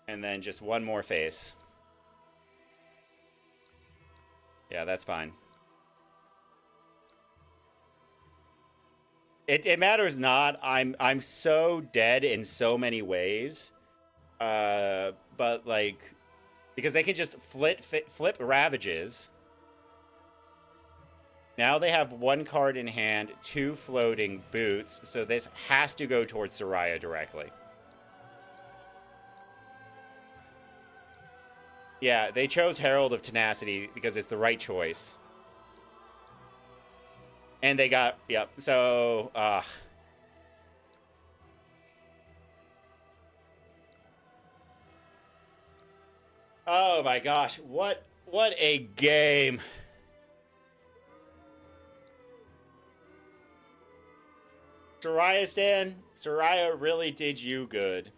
A: And then just one more face. Yeah, that's fine. It matters not. I'm so dead in so many ways. But like, because they can just flip Ravages. Now they have one card in hand, 2 floating boots, so this has to go towards Soraya directly. Yeah, they chose Herald of Tenacity because it's the right choice. And they got, yep, so, oh my gosh, what a game. Soraya Stan, Soraya really did you good.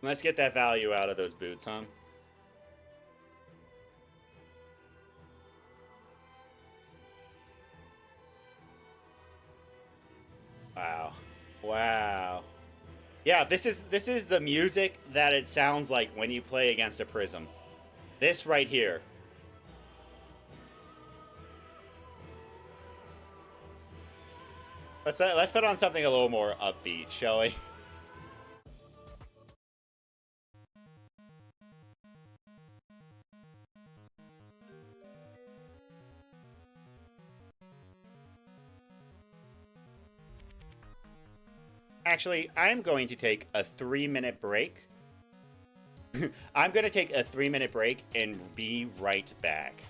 A: Let's get that value out of those boots, huh? Wow. Wow. Yeah, this is the music that it sounds like when you play against a Prism. This right here. Let's put on something a little more upbeat, shall we? Actually, I'm going to take a 3-minute break. I'm going to take a 3-minute break and be right back.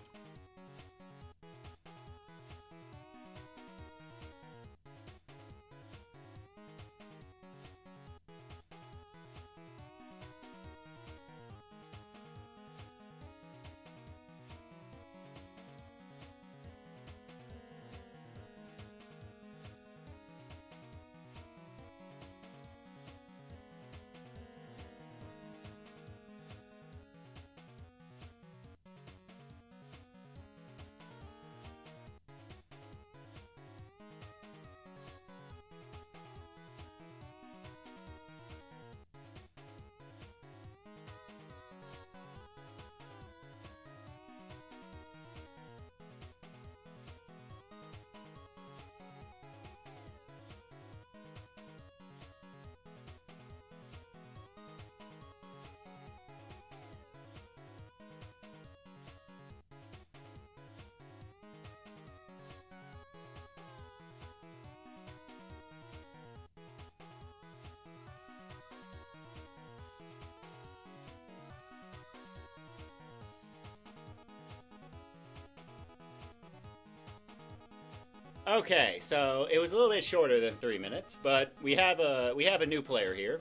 A: Okay, so it was a little bit shorter than 3 minutes, but we have a new player here.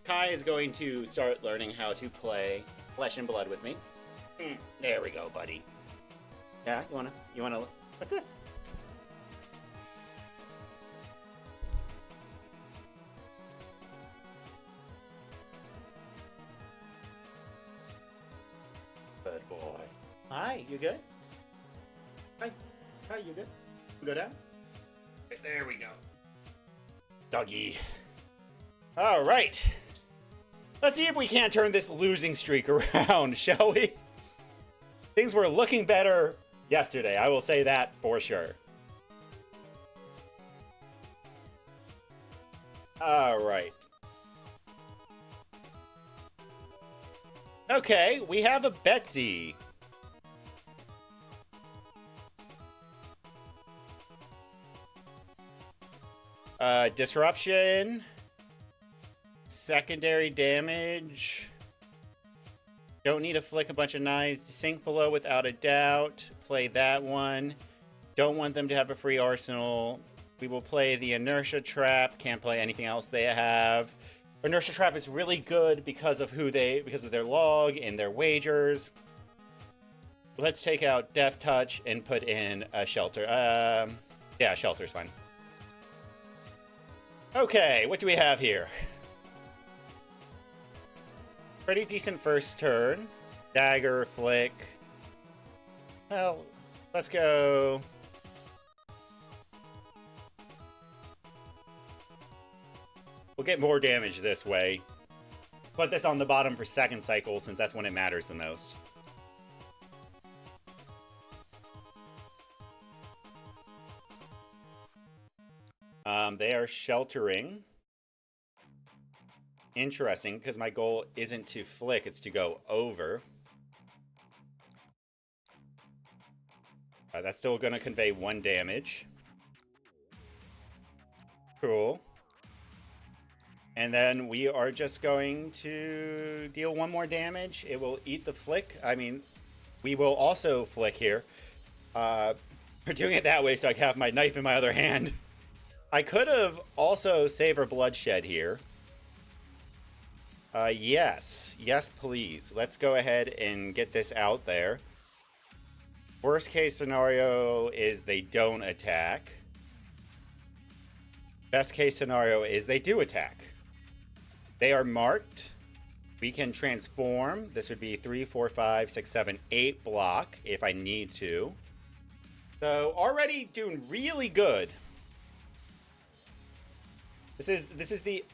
A: Kai is going to start learning how to play Flesh and Blood with me. There we go, buddy. Yeah, you wanna what's this? Good boy. Hi, you good? Hi, you good? Go down. There we go. Doggy. All right. Let's see if we can't turn this losing streak around, shall we? Things were looking better yesterday, I will say that for sure. All right. Okay, we have a Betsy. Disruption. Secondary damage. Don't need to flick a bunch of knives. Sink below without a doubt. Play that one. Don't want them to have a free arsenal. We will play the Inertia Trap. Can't play anything else they have. Inertia Trap is really good because of because of their log and their wagers. Let's take out Death Touch and put in a Shelter. Yeah, Shelter's fine. Okay, what do we have here? Pretty decent first turn. Dagger, flick. Well, let's go. We'll get more damage this way. put this on the bottom for second cycle, since that's when it matters the most. They are sheltering. Interesting, because my goal isn't to flick, it's to go over. That's still going to convey 1 damage. Cool. And then we are just going to deal 1 more damage. It will eat the flick. I mean, we will also flick here. We're doing it that way so I can have my knife in my other hand. I could have also saved our bloodshed here. Yes. Yes, please. Let's go ahead and get this out there. Worst case scenario is they don't attack. Best case scenario is they do attack. They are marked. We can transform. This would be 3, 4, 5, 6, 7, 8 block if I need to. So already doing really good. This is the...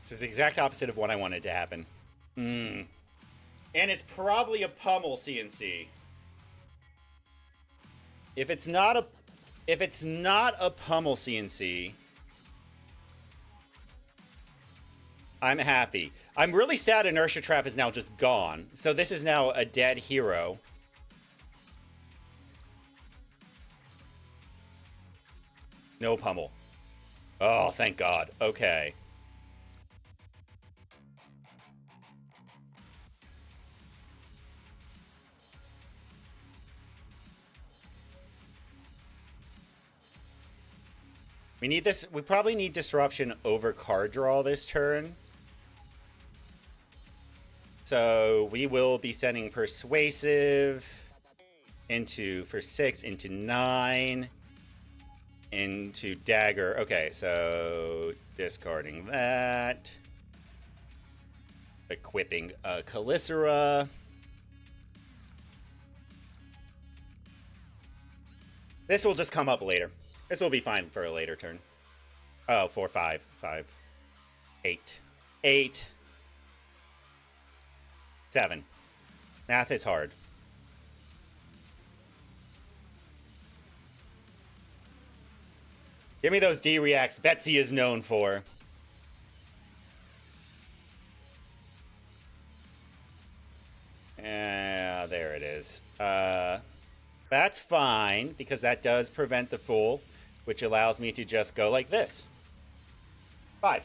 A: This is the exact opposite of what I wanted to happen. And it's probably a pummel CNC. If it's not a pummel CNC, I'm happy. I'm really sad Inertia Trap is now just gone. So this is now a dead hero. No pummel. Oh, thank God. Okay. We need this. We probably need disruption over card draw this turn. So we will be sending Persuasive into for 6, into 9, into Dagger. Okay, so discarding that. Equipping Calicera. This will just come up later. This will be fine for a later turn. Oh, 4, 5, 5, 8. 8. 7. Math is hard. Give me those D-reacts Betsy is known for. Yeah, there it is. That's fine, because that does prevent the Fool, which allows me to just go like this. 5.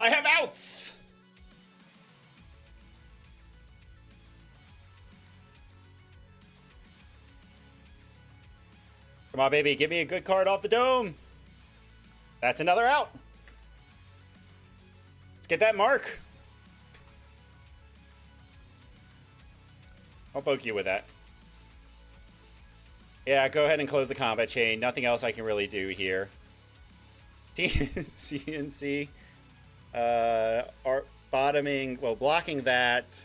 A: I have outs! Come on, baby. Give me a good card off the dome. That's another out. Let's get that mark. I'll poke you with that. Yeah, go ahead and close the combat chain. Nothing else I can really do here. CNC. Are bottoming, well, blocking that.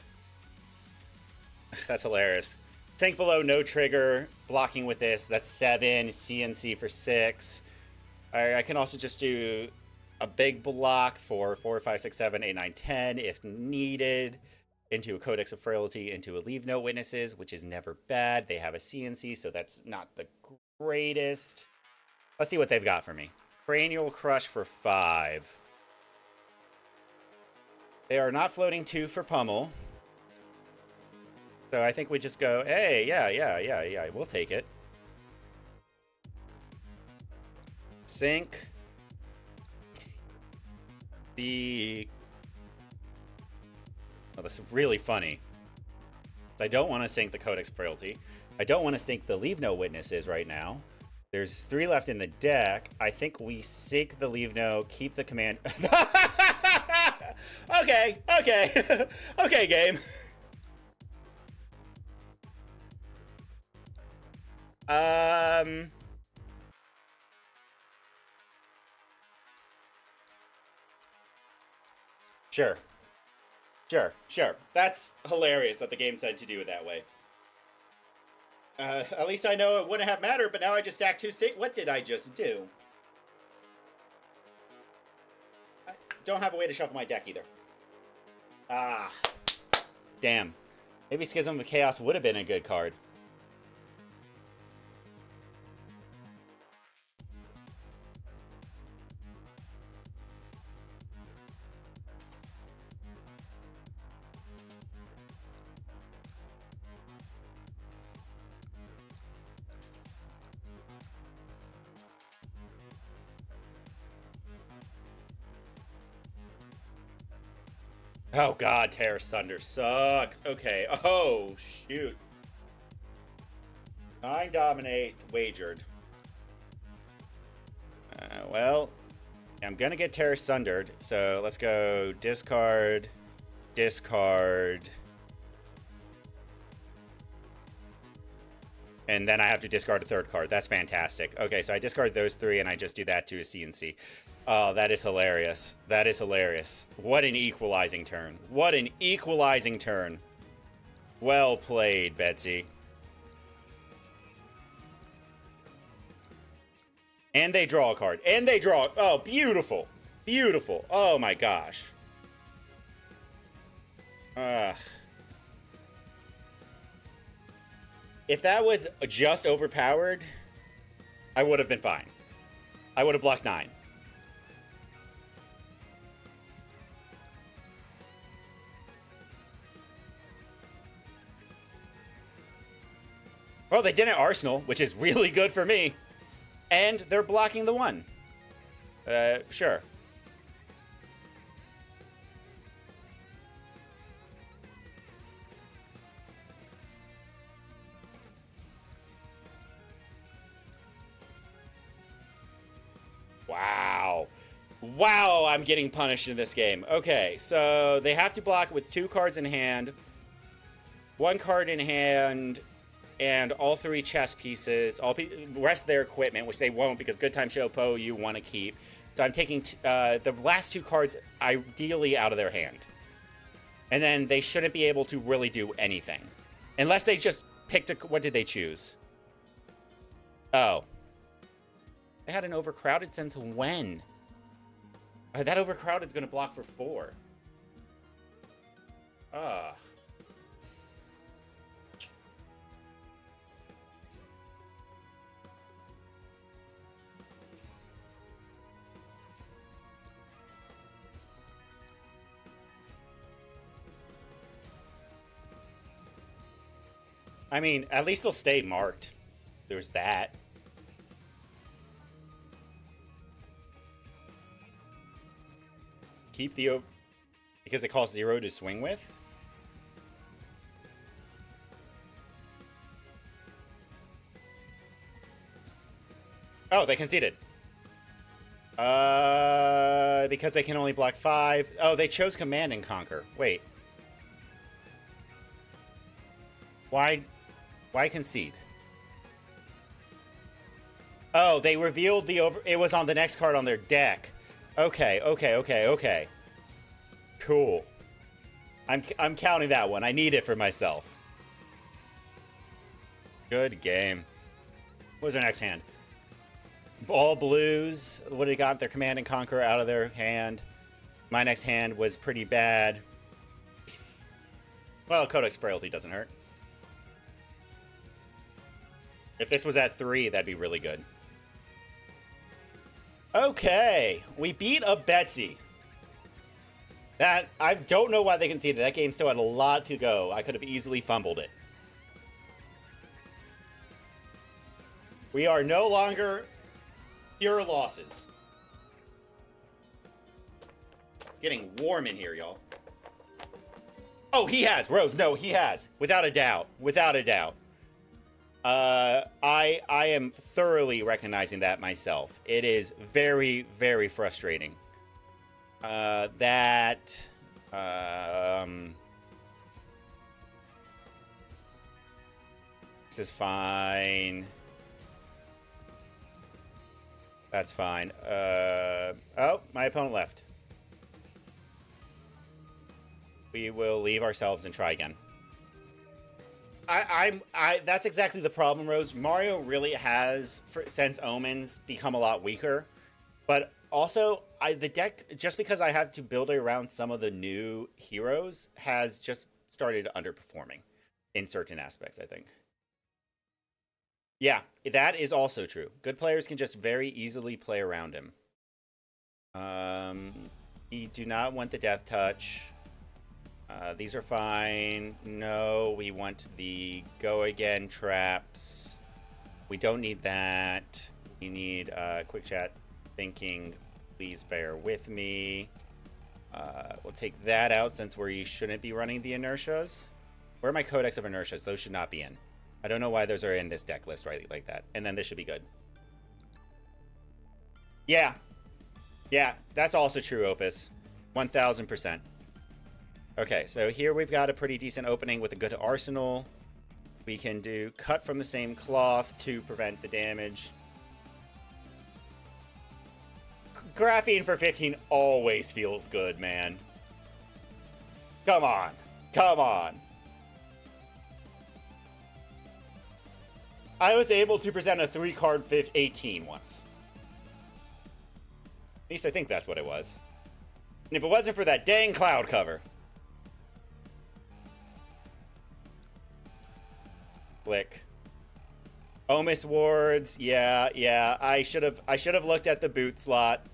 A: That's hilarious. Tank below, no trigger. Blocking with this. That's 7. CNC for 6. I can also just do a big block for 4, 5, 6, 7, 8, 9, 10 if needed. Into a Codex of Frailty, into a Leave No Witnesses, which is never bad. They have a CNC, so that's not the greatest. Let's see what they've got for me. Cranial Crush for 5. They are not floating 2 for Pummel. So I think we just go, hey, yeah, we'll take it. Sink the... Oh, this is really funny. I don't want to sink the Codex Frailty. I don't want to sink the Leave No Witnesses right now. There's 3 left in the deck. I think we sink the Leave No, keep the command... Okay. Okay, game. Sure. Sure. Sure. That's hilarious that the game said to do it that way. At least I know it wouldn't have mattered, but now I just stacked two six. What did I just do? I don't have a way to shuffle my deck either. Ah. Damn. Maybe Schism of Chaos would have been a good card. Oh god, Terror Sunder sucks. Okay. Oh, shoot. 9 dominate wagered. Well, I'm gonna get Terror Sundered, so let's go discard, discard, and then I have to discard a third card. That's fantastic. Okay, so I discard those 3, and I just do that to a CNC. Oh, that is hilarious. That is hilarious. What an equalizing turn. What an equalizing turn. Well played, Betsy. And they draw a card. And they draw. Oh, beautiful. Beautiful. Oh my gosh. If that was just overpowered, I would have been fine. I would have blocked 9. Well, they didn't Arsenal, which is really good for me. And they're blocking the 1. Sure. Wow. Wow, I'm getting punished in this game. Okay, so they have to block with 2 cards in hand, 1 card in hand, and all 3 chess pieces, rest of their equipment, which they won't because Good Time Show Po you want to keep. So I'm taking the last 2 cards ideally out of their hand. And then they shouldn't be able to really do anything. Unless they just picked what did they choose? Oh. They had an overcrowded since when? That overcrowded is going to block for 4. Ugh. I mean, at least they'll stay marked. There's that. Keep the... because it costs 0 to swing with? Oh, they conceded. Because they can only block 5. Oh, they chose Command and Conquer. Wait. Why concede? Oh, they revealed the over... it was on the next card on their deck. Okay, okay, okay, okay. Cool. I'm counting that one. I need it for myself. Good game. What was their next hand? All blues. What did they got? Their Command and Conquer out of their hand. My next hand was pretty bad. Well, Codex Frailty doesn't hurt. If this was at 3, that'd be really good. Okay, we beat a Betsy. That, I don't know why they conceded. That game still had a lot to go. I could have easily fumbled it. We are no longer pure losses. It's getting warm in here, y'all. Oh, he has, Rose. No, he has. Without a doubt. Without a doubt. I am thoroughly recognizing that myself. It is very, very frustrating. This is fine. That's fine. Oh, my opponent left. We will leave ourselves and try again. That's exactly the problem, Rose. Mario really has, since Omens, become a lot weaker. But also, the deck, just because I have to build it around some of the new heroes, has just started underperforming in certain aspects, I think. Yeah, that is also true. Good players can just very easily play around him. We do not want the death touch. These are fine. No, we want the go again traps. We don't need that. We need quick chat thinking. Please bear with me. We'll take that out since we shouldn't be running the inertias. Where are my codex of inertias? Those should not be in. I don't know why those are in this deck list right like that. And then this should be good. Yeah. Yeah, that's also true, Opus. 1000%. Okay, so here we've got a pretty decent opening with a good arsenal. We can do cut from the same cloth to prevent the damage. Graphene for 15 always feels good, man. Come on. Come on. I was able to present a 3-card 18 once. At least I think that's what it was. And if it wasn't for that dang cloud cover. Click. Omis wards. Yeah. I should have looked at the boot slot.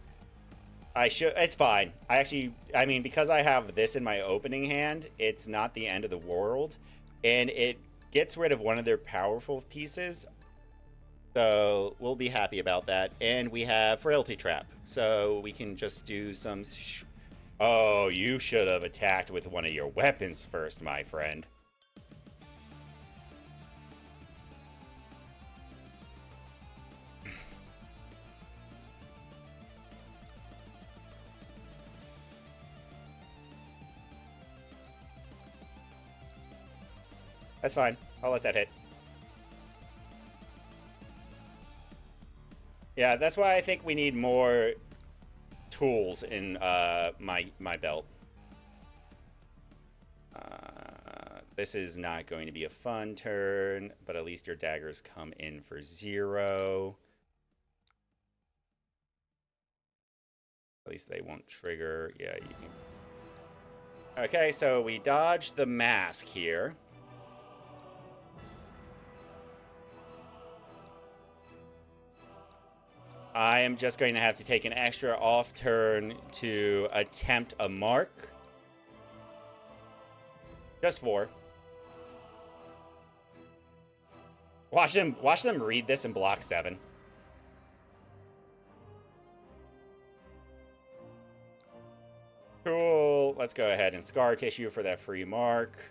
A: It's fine. I mean, because I have this in my opening hand, it's not the end of the world. And it gets rid of one of their powerful pieces. So we'll be happy about that. And we have Frailty Trap. So we can just do some... Oh, you should have attacked with one of your weapons first, my friend. That's fine. I'll let that hit. Yeah, that's why I think we need more tools in my belt. This is not going to be a fun turn, but at least your daggers come in for 0. At least they won't trigger. Yeah, you can. Okay, so we dodged the mask here. I am just going to have to take an extra off turn to attempt a mark. Just 4. Watch them read this and block 7. Cool. Let's go ahead and scar tissue for that free mark.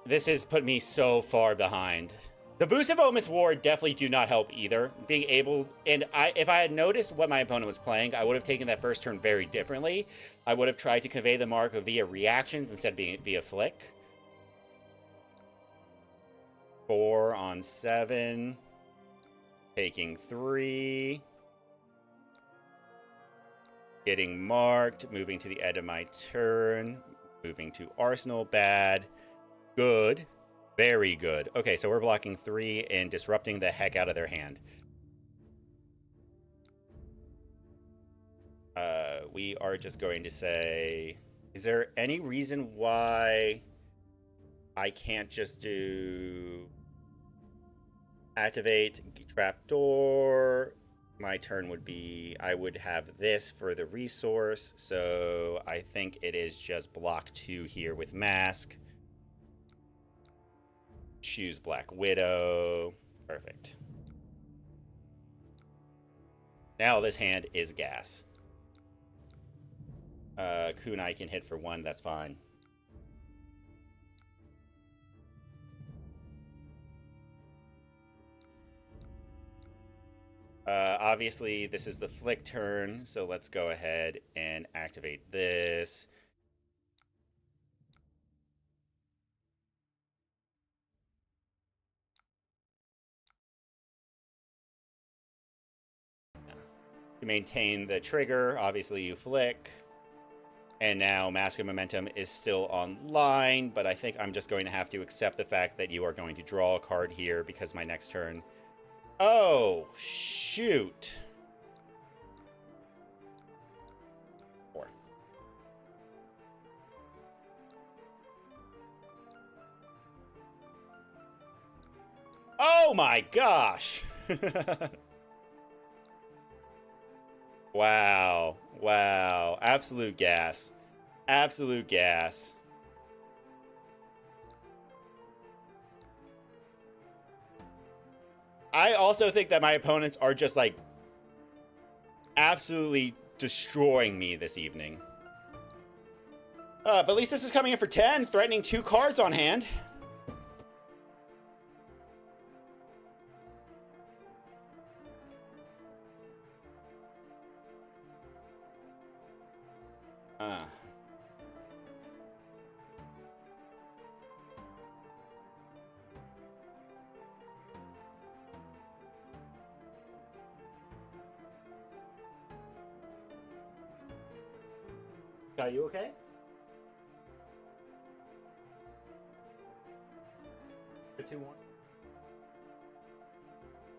A: This has put me so far behind. The boost of Omis Ward definitely do not help either. Being able, and if I had noticed what my opponent was playing, I would have taken that first turn very differently. I would have tried to convey the mark via reactions instead of being via flick. 4 on 7. Taking 3. Getting marked. Moving to the end of my turn. Moving to Arsenal. Bad. Good. Very good. Okay, so we're blocking 3 and disrupting the heck out of their hand. We are just going to say, is there any reason why I can't just do activate trapdoor? My turn would be, I would have this for the resource, so I think it is just block 2 here with mask. Choose Black Widow. Perfect. Now this hand is gas. Kunai can hit for 1. That's fine. Obviously, this is the flick turn, so let's go ahead and activate this. To maintain the trigger, obviously you flick. And now Mask of Momentum is still online, but I think I'm just going to have to accept the fact that you are going to draw a card here because my next turn... Oh, shoot. 4. Oh my gosh! Wow. Wow. Absolute gas. Absolute gas. I also think that my opponents are just like absolutely destroying me this evening. But at least this is coming in for 10, threatening 2 cards on hand. Are you okay?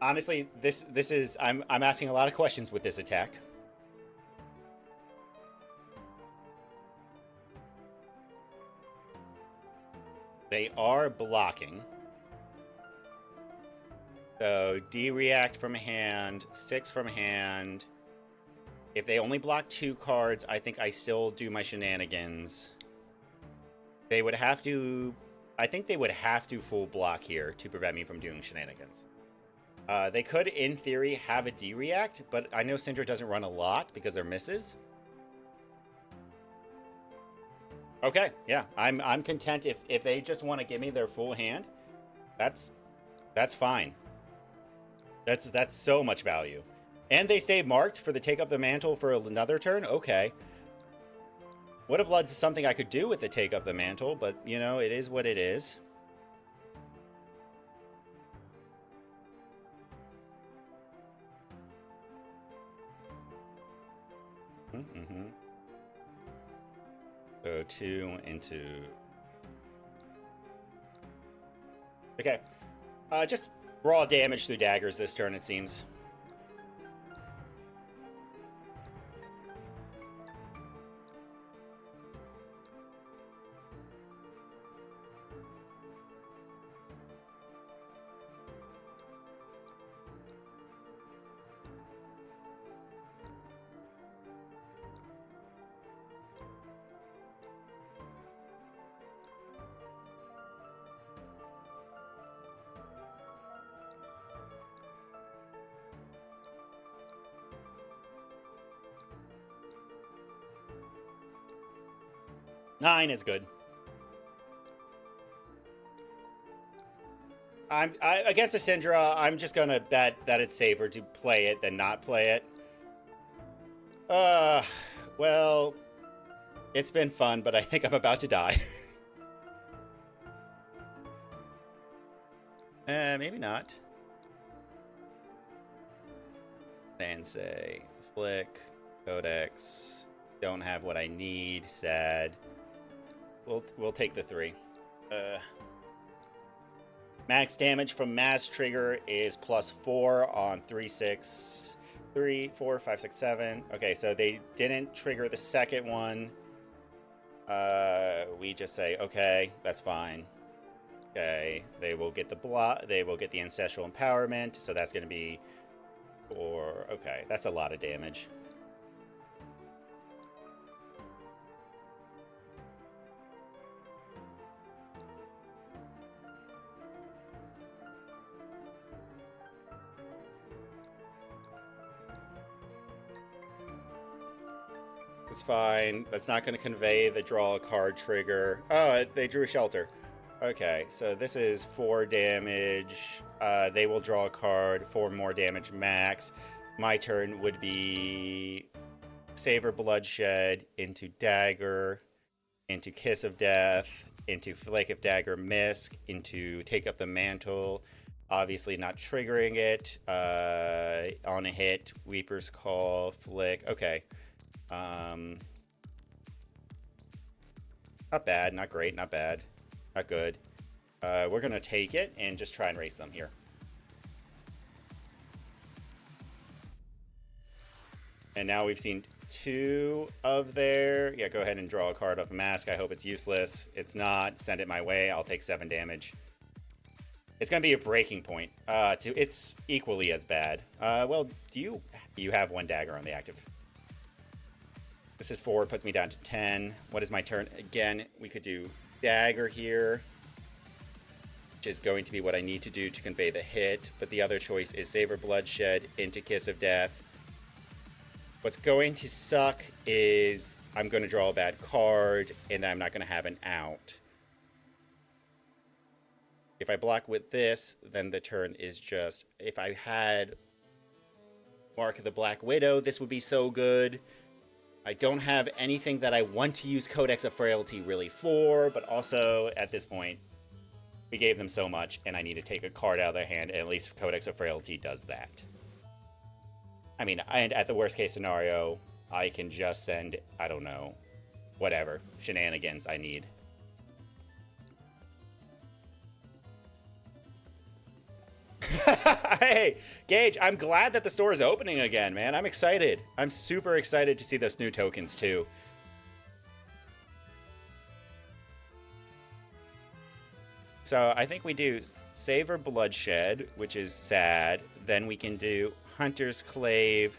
A: Honestly, this is I'm asking a lot of questions with this attack. They are blocking. So D-react from hand, 6 from hand. If they only block 2 cards, I think I still do my shenanigans. They would have to... I think they would have to full block here to prevent me from doing shenanigans. They could, in theory, have a D-react, but I know Syndra doesn't run a lot because they're misses. Okay, yeah, I'm content if they just want to give me their full hand. That's fine. That's so much value. And they stay marked for the take up the mantle for another turn? Okay. Would have led to something I could do with the take up the mantle, but, you know, it is what it is. Mm-hmm. So 2 into... Okay. Just raw damage through daggers this turn, it seems. Nine is good. Against a Syndra, I'm just gonna bet that it's safer to play it than not play it. Well, it's been fun, but I think I'm about to die. Maybe not. And say, flick, codex, don't have what I need, sad. We'll take the 3. Max damage from mass trigger is +4 on 3, 6, 3, 4, 5, 6, 7. Okay, so they didn't trigger the second one. We just say, okay, that's fine. Okay, they will get the block. They will get the ancestral empowerment. So that's going to be 4. Okay, that's a lot of damage. It's fine. That's not going to convey the draw a card trigger. Oh, they drew shelter. Okay, so this is 4 damage. They will draw a card, 4 more damage max. My turn would be Savor Bloodshed into Dagger, into Kiss of Death, into Flake of Dagger Misk, into Take Up the Mantle. Obviously not triggering it. On a hit, Weeper's Call, Flick. Okay. Not bad, not great, not bad. Not good. We're going to take it and just try and race them here. And now we've seen 2 of their... Yeah, go ahead and draw a card off a mask. I hope it's useless. It's not. Send it my way. I'll take 7 damage. It's going to be a breaking point. It's equally as bad. Well, you have 1 dagger on the active. This is 4. Puts me down to 10. What is my turn? Again, we could do dagger here, which is going to be what I need to do to convey the hit. But the other choice is Savor Bloodshed into Kiss of Death. What's going to suck is I'm going to draw a bad card, and I'm not going to have an out. If I block with this, then the turn is just... If I had Mark of the Black Widow, this would be so good. I don't have anything that I want to use Codex of Frailty really for, but also, at this point, we gave them so much, and I need to take a card out of their hand, and at least Codex of Frailty does that. I mean, and at the worst case scenario, I can just send, I don't know, whatever shenanigans I need. Hey, Gage, I'm glad that the store is opening again, man. I'm excited. I'm super excited to see those new tokens, too. So I think we do Savor Bloodshed, which is sad. Then we can do Hunter's Clave,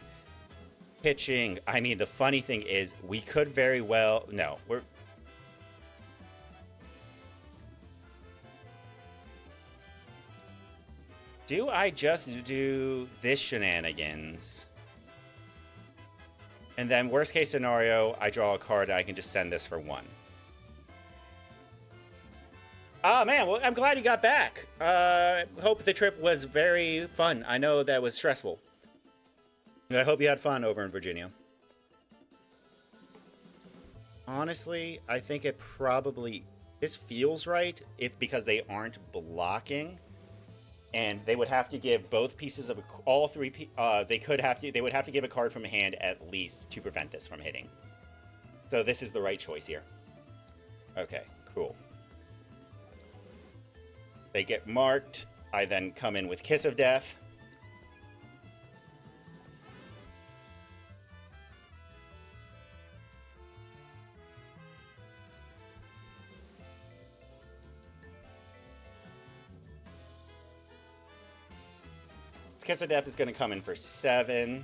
A: pitching. I mean, the funny thing is, we could very well... No, we're... Do I just do this shenanigans? And then, worst case scenario, I draw a card and I can just send this for 1. Oh, man, well, I'm glad you got back. Hope the trip was very fun. I know that was stressful. I hope you had fun over in Virginia. Honestly, I think it probably... This feels right because they aren't blocking. And they would have to give both pieces of... All 3... They would have to give a card from a hand at least to prevent this from hitting. So this is the right choice here. Okay, cool. They get marked. I then come in with Kiss of Death. Kiss of Death is going to come in for 7.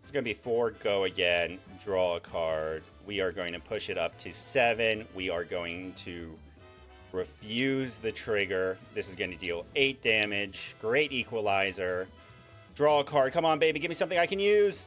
A: It's going to be 4, go again, draw a card. We are going to push it up to 7. We are going to refuse the trigger. This is going to deal 8 damage. Great equalizer. Draw a card. Come on, baby. Give me something I can use.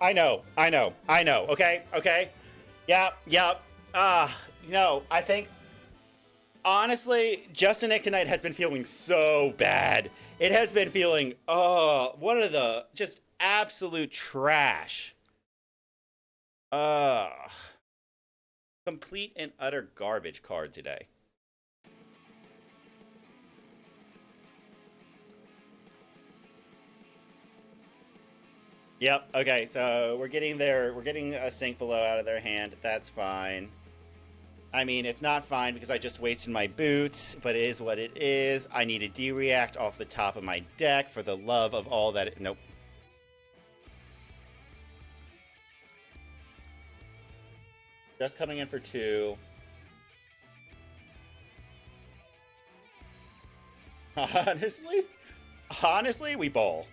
A: I know, okay? Yep. I think, honestly, Justin Nick tonight has been feeling so bad. It has been feeling, one of the, just absolute trash. Complete and utter garbage card today. Yep, okay, so we're getting a sink below out of their hand. That's fine. I mean, it's not fine because I just wasted my boots, but it is what it is. I need a D-react off the top of my deck for the love of all that... Nope. Just coming in for 2. Honestly, we bowl.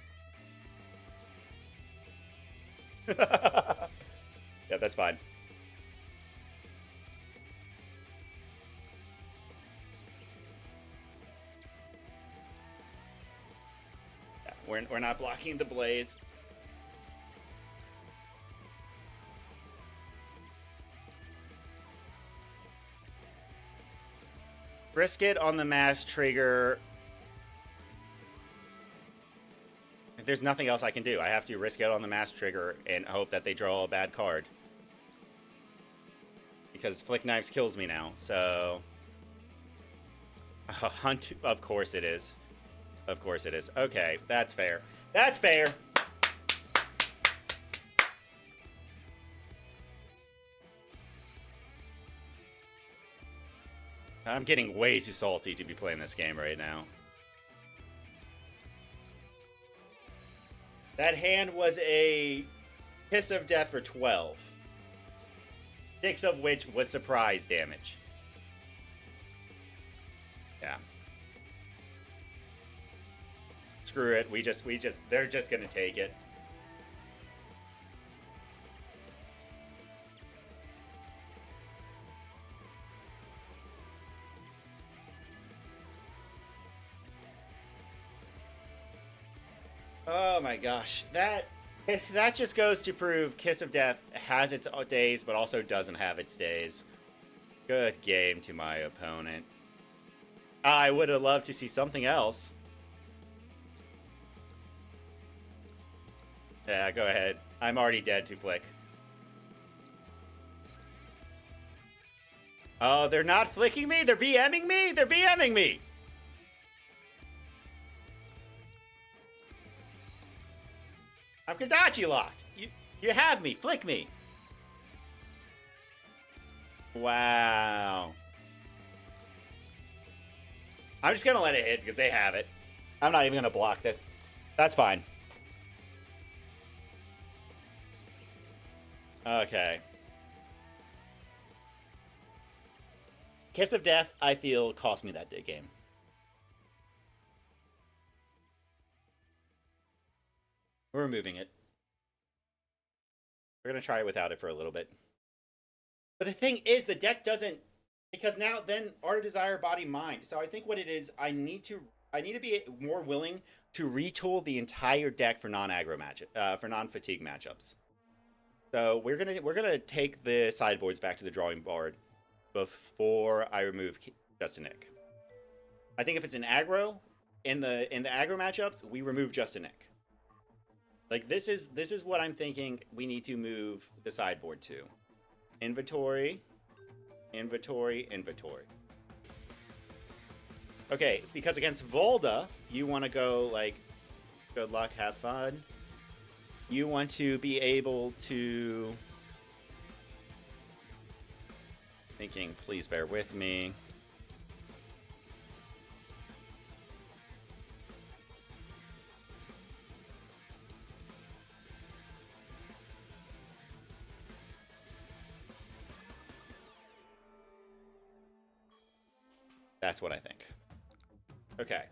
A: Yeah, that's fine. Yeah, we're not blocking the blaze. Brisket on the mass trigger. There's nothing else I can do. I have to risk it on the mass trigger and hope that they draw a bad card. Because Flick Knives kills me now, so... Hunt, of course it is. Of course it is. Okay, that's fair. That's fair! I'm getting way too salty to be playing this game right now. That hand was a Kiss of Death for 12. 6 of which was surprise damage. Yeah. Screw it. They're just gonna take it. Oh my gosh, that just goes to prove Kiss of Death has its days, but also doesn't have its days. Good game to my opponent. I would have loved to see something else. Yeah, go ahead. I'm already dead to Flick. Oh, they're not flicking me? They're BMing me? They're BMing me! I'm Kodachi locked. You have me. Flick me. Wow. I'm just going to let it hit because they have it. I'm not even going to block this. That's fine. Okay. Kiss of Death, I feel, cost me that game. We're removing it. We're going to try it without it for a little bit. But the thing is, the deck doesn't... Because now, then, Art of Desire, Body, Mind. So I think what it is, I need to be more willing to retool the entire deck for non-aggro for non-fatigue matchups. So we're gonna take the sideboards back to the drawing board before I remove Just a Nick. I think if it's an aggro, in the aggro matchups, we remove Just a Nick. Like, this is what I'm thinking we need to move the sideboard to. Inventory, inventory, inventory. Okay, because against Volda, you want to go, like, good luck, have fun. You want to be able to... Thinking, please bear with me. That's what I think. Okay.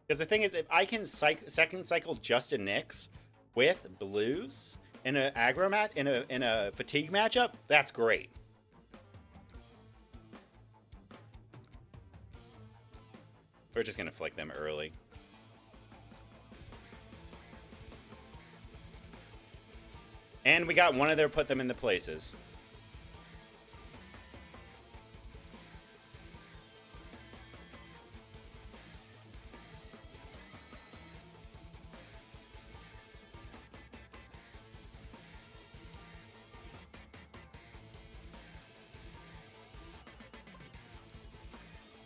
A: Because the thing is, if I can second cycle Just a Nix with blues in an aggro mat in a fatigue matchup, that's great. We're just gonna flick them early. And we got one of their put them in the places.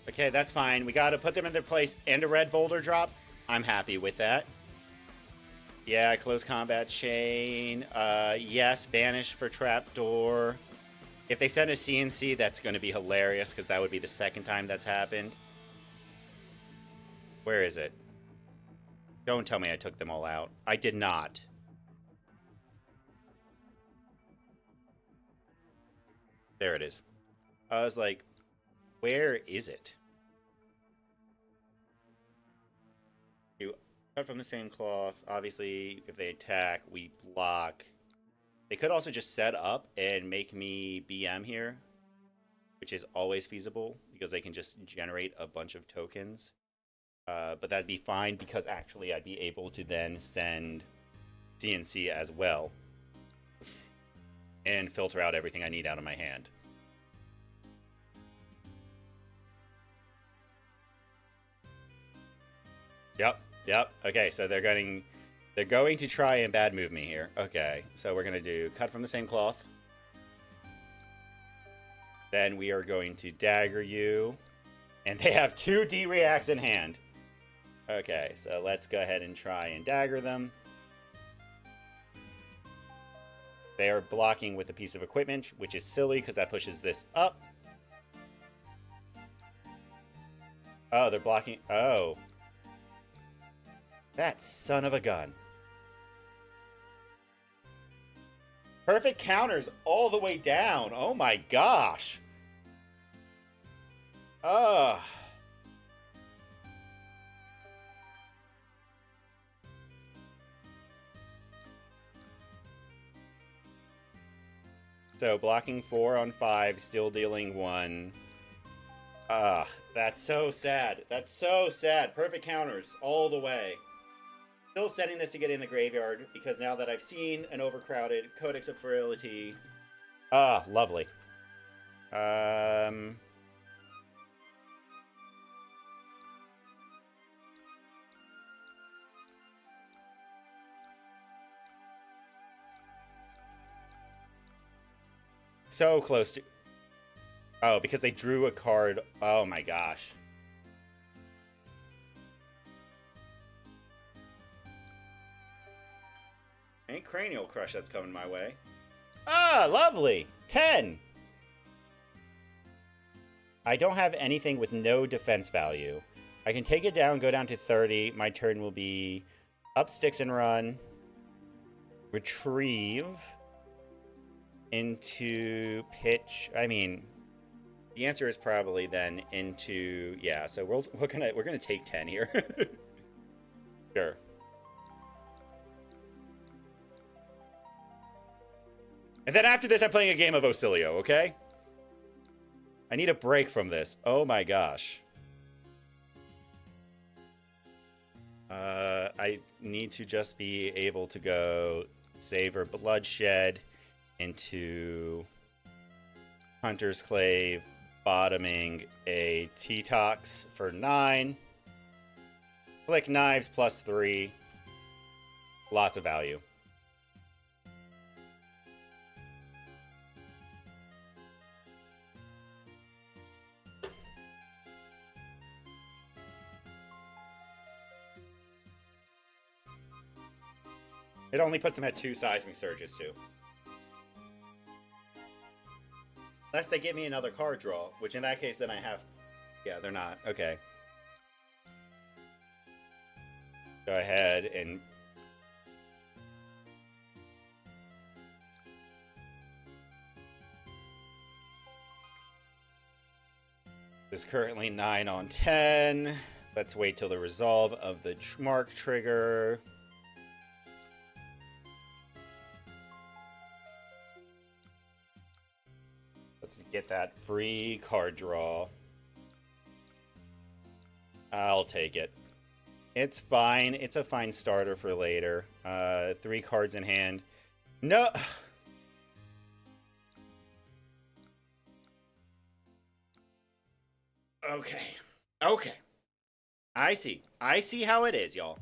A: Okay, that's fine. We gotta put them in their place and a red boulder drop. I'm happy with that. Yeah, close combat chain. Yes, banish for trapdoor. If they send a CNC, that's going to be hilarious because that would be the second time that's happened. Where is it? Don't tell me I took them all out. I did not. There it is. I was like, where is it? You cut from the same cloth. Obviously, if they attack, we block. They could also just set up and make me BM here, which is always feasible because they can just generate a bunch of tokens. But that'd be fine because actually I'd be able to then send CNC as well and filter out everything I need out of my hand. Yep. Okay, so they're going to try and bad move me here. Okay, so we're going to do cut from the same cloth. Then we are going to dagger you. And they have 2 D-reacts in hand. Okay, so let's go ahead and try and dagger them. They are blocking with a piece of equipment, which is silly because that pushes this up. Oh, they're blocking. Oh. That son of a gun. Perfect counters all the way down. Oh my gosh. Ugh. So blocking 4 on 5, still dealing 1. Ugh, that's so sad. That's so sad. Perfect counters all the way. Still setting this to get in the graveyard because now that I've seen an overcrowded Codex of Fertility. Ah, lovely. So close to... Oh, because they drew a card. Oh my gosh. Ain't Cranial Crush that's coming my way. Ah, lovely. 10. I don't have anything with no defense value. I can take it down, go down to 30. My turn will be up sticks and run. Retrieve. Into pitch. I mean, the answer is probably then into... Yeah, so we're gonna take 10 here. Sure. And then after this, I'm playing a game of Ocilio, okay? I need a break from this. Oh my gosh. I need to just be able to go Savor Bloodshed into Hunter's Clave, bottoming a T-Tox for 9. Flick Knives plus 3. Lots of value. It only puts them at 2 Seismic Surges, too. Unless they give me another card draw, which in that case, then I have... Yeah, they're not. Okay. Go ahead and... This is currently 9 on 10. Let's wait till the resolve of the mark trigger. Let's get that free card draw. I'll take it. It's fine. It's a fine starter for later. 3 cards in hand. No. Okay. I see. I see how it is, y'all.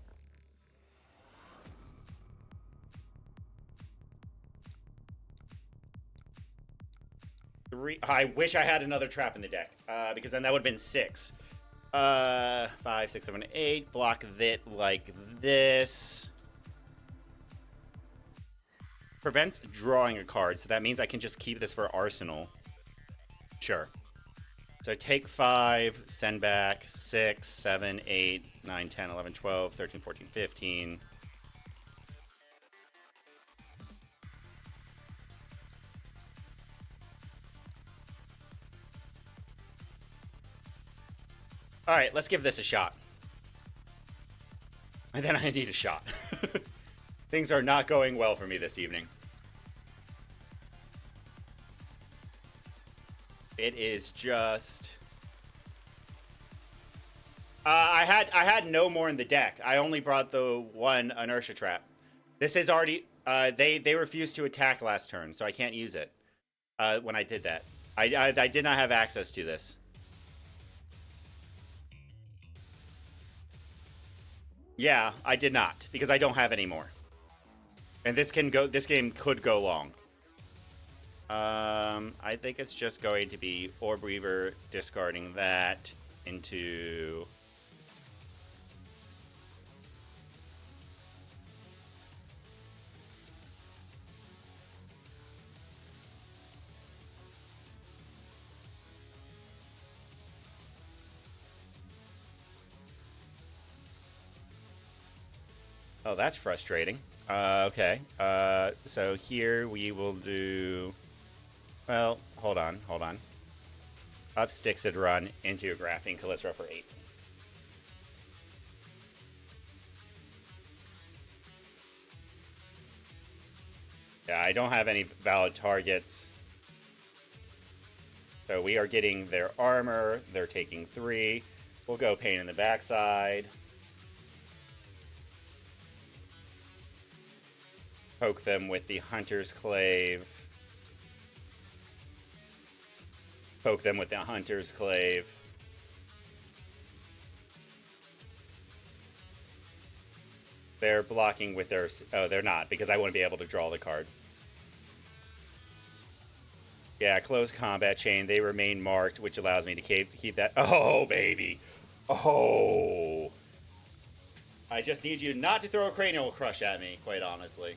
A: 3. I wish I had another trap in the deck, because then that would have been 6. 5, 6, 7, 8. Block that like this. Prevents drawing a card, so that means I can just keep this for Arsenal. Sure. So take 5, send back 6, 7, 8, 9, 10, 11, 12, 13, 14, 15. All right, let's give this a shot. And then I need a shot. Things are not going well for me this evening. It is just... I had no more in the deck. I only brought the one inertia trap. This is already... they refused to attack last turn, so I can't use it when I did that. I did not have access to this. Yeah, I did not, because I don't have any more. And this game could go long. I think it's just going to be Orb Reaver discarding that into... Oh, that's frustrating. Okay. So here we will do... Well, hold on. Up Styxed Run into a Graphene Calypso for 8. Yeah, I don't have any valid targets. So we are getting their armor. They're taking 3. We'll go Pain in the Backside. Poke them with the Hunter's Clave. Poke them with the Hunter's Clave. They're blocking with their... Oh, they're not, because I wouldn't be able to draw the card. Yeah, close combat chain. They remain marked, which allows me to keep that... Oh, baby. Oh. I just need you not to throw a Cranial Crush at me, quite honestly.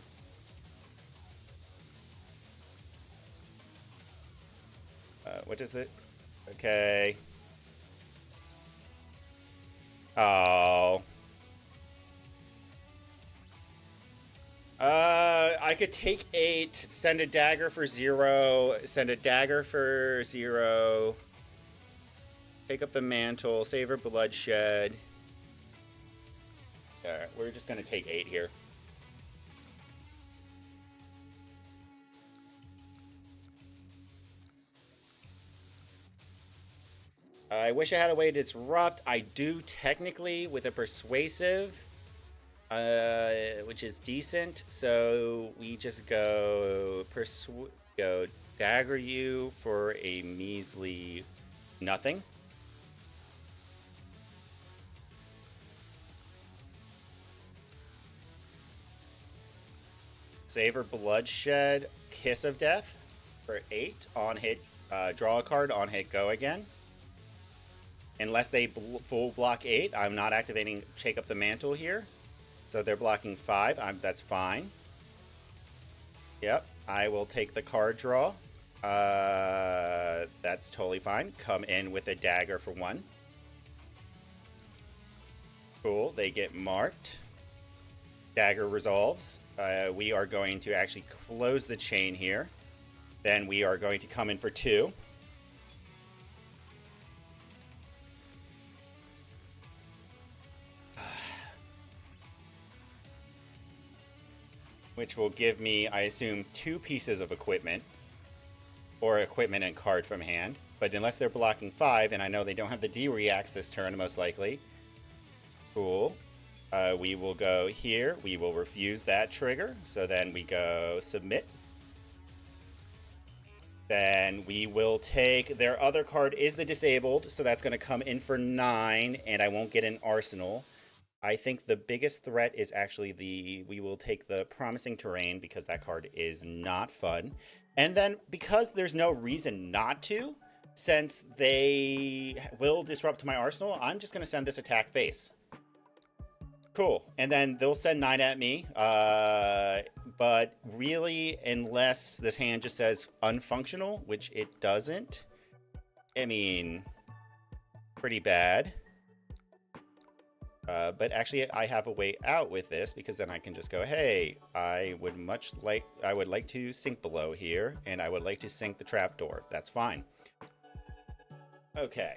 A: What is it? Okay. Oh. I could take 8, send a dagger for 0, send a dagger for 0, take up the mantle, savor bloodshed. Alright, we're just gonna take 8 here. I wish I had a way to disrupt. I do technically with a persuasive, which is decent. So we just go dagger you for a measly nothing. Savor bloodshed, kiss of death for 8 on hit. Draw a card on hit. Go again. Unless they full block 8, I'm not activating Take Up the Mantle here. So they're blocking 5. That's fine. Yep, I will take the card draw. That's totally fine. Come in with a dagger for 1. Cool, they get marked. Dagger resolves. We are going to actually close the chain here. Then we are going to come in for 2. Which will give me, I assume, 2 pieces of equipment. Or equipment and card from hand. But unless they're blocking 5, and I know they don't have the D-Reacts this turn, most likely. Cool. We will go here. We will refuse that trigger. So then we go submit. Then we will take... Their other card is the disabled, so that's going to come in for 9, and I won't get an arsenal. I think the biggest threat is actually we will take the Promising Terrain, because that card is not fun. And then because there's no reason not to, since they will disrupt my arsenal, I'm just going to send this attack face. Cool. And then they'll send 9 at me. But really, unless this hand just says unfunctional, which it doesn't, I mean, pretty bad. But actually, I have a way out with this, because then I can just go, hey, I would like to sink below here, and I would like to sink the trapdoor. That's fine. Okay.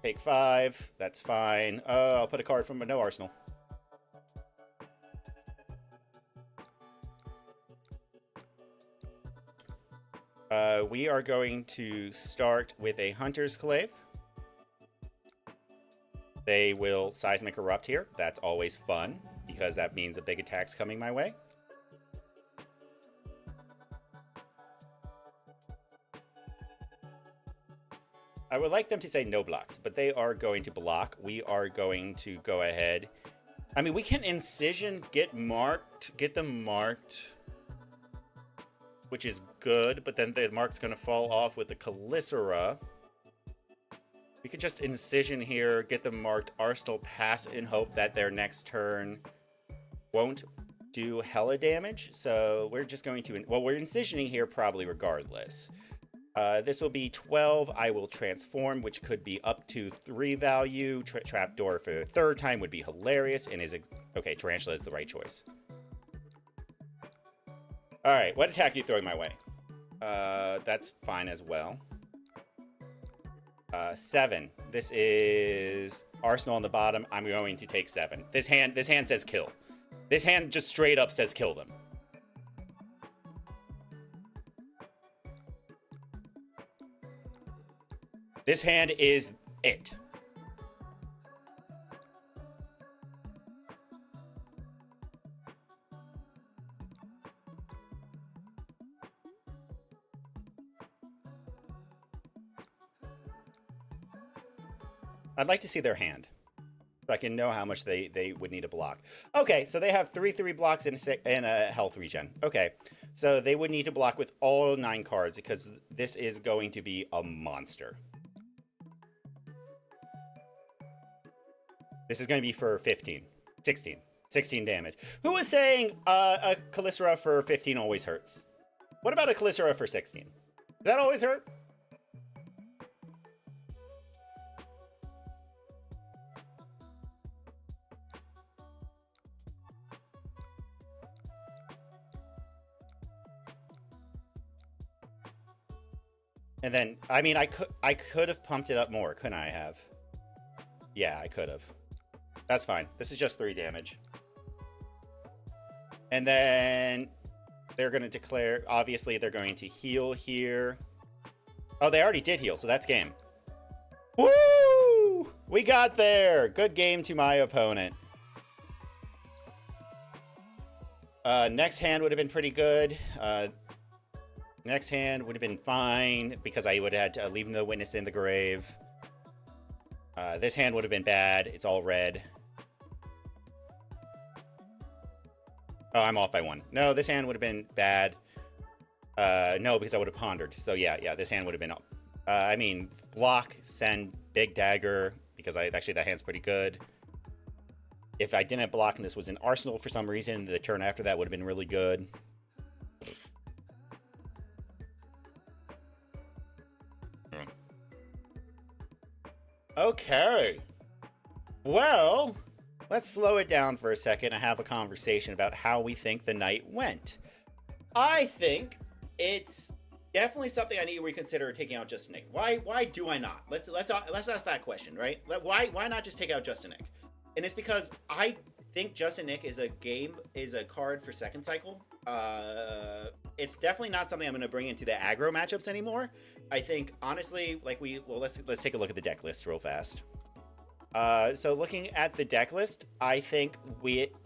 A: Take 5. That's fine. I'll put a card from my no arsenal. We are going to start with a Hunter's Clave. They will Seismic Erupt here. That's always fun, because that means a big attack's coming my way. I would like them to say no blocks, but they are going to block. We are going to go ahead. I mean, we can Incision, get them marked, which is good, but then the mark's going to fall off with the Calicera. We could just Incision here, get them marked, Arsenal, pass in hope that their next turn won't do hella damage. So we're just going to, well, we're Incisioning here probably regardless. This will be 12. I will transform, which could be up to 3 value. Trapdoor for the 3rd time would be hilarious. And okay, Tarantula is the right choice. All right, what attack are you throwing my way? That's fine as well. 7. This is Arsenal on the bottom. I'm going to take 7. This hand says kill. This hand just straight up says kill them. This hand is it. I'd like to see their hand, so I can know how much they would need to block. Okay, so they have 3/3 blocks and a health regen. Okay, so they would need to block with all 9 cards, because this is going to be a monster. This is going to be for 16 damage. Who was saying a Calicera for 15 always hurts? What about a Calicera for 16? Does that always hurt? And then, I mean, I could have pumped it up more, couldn't I have? Yeah, I could have. That's fine. This is just 3 damage. And then they're going to declare, obviously, they're going to heal here. Oh, they already did heal, so that's game. Woo! We got there. Good game to my opponent. Next hand would have been pretty good. Next hand would have been fine, because I would have had to leave the witness in the grave. This hand would have been bad. It's all red. Oh, I'm off by 1. No, this hand would have been bad. No, because I would have pondered. So yeah, this hand would have been up. I mean, block, send, big dagger, because actually that hand's pretty good. If I didn't block and this was an arsenal for some reason, the turn after that would have been really good. Okay. Well, let's slow it down for a second and have a conversation about how we think the night went. I think it's definitely something I need to reconsider taking out Justin Nick. Why do I not? Let's ask that question, right? Why not just take out Justin Nick? And it's because I think Justin Nick is a card for second cycle. It's definitely not something I'm going to bring into the aggro matchups anymore. I think honestly, let's take a look at the deck list real fast. So looking at the deck list, I think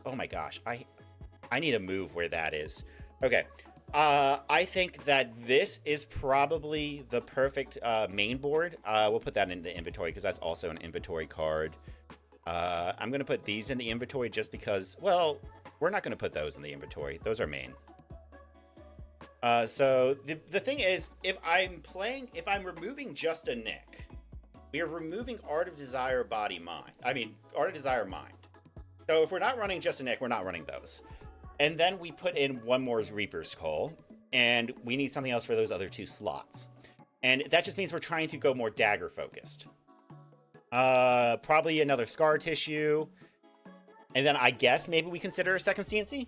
A: oh my gosh, I need to move where that is. Okay. I think that this is probably the perfect main board. We'll put that in the inventory, because that's also an inventory card. I'm going to put these in the inventory just because, well, we're not going to put those in the inventory. Those are main. So the thing is, if I'm removing just a Nick, we are removing Art of Desire, Body, Mind. I mean, Art of Desire, Mind. So if we're not running just a Nick, we're not running those. And then we put in one more Reaper's Call, and we need something else for those other two slots. And that just means we're trying to go more dagger focused. Probably another Scar Tissue. And then I guess maybe we consider a second CNC.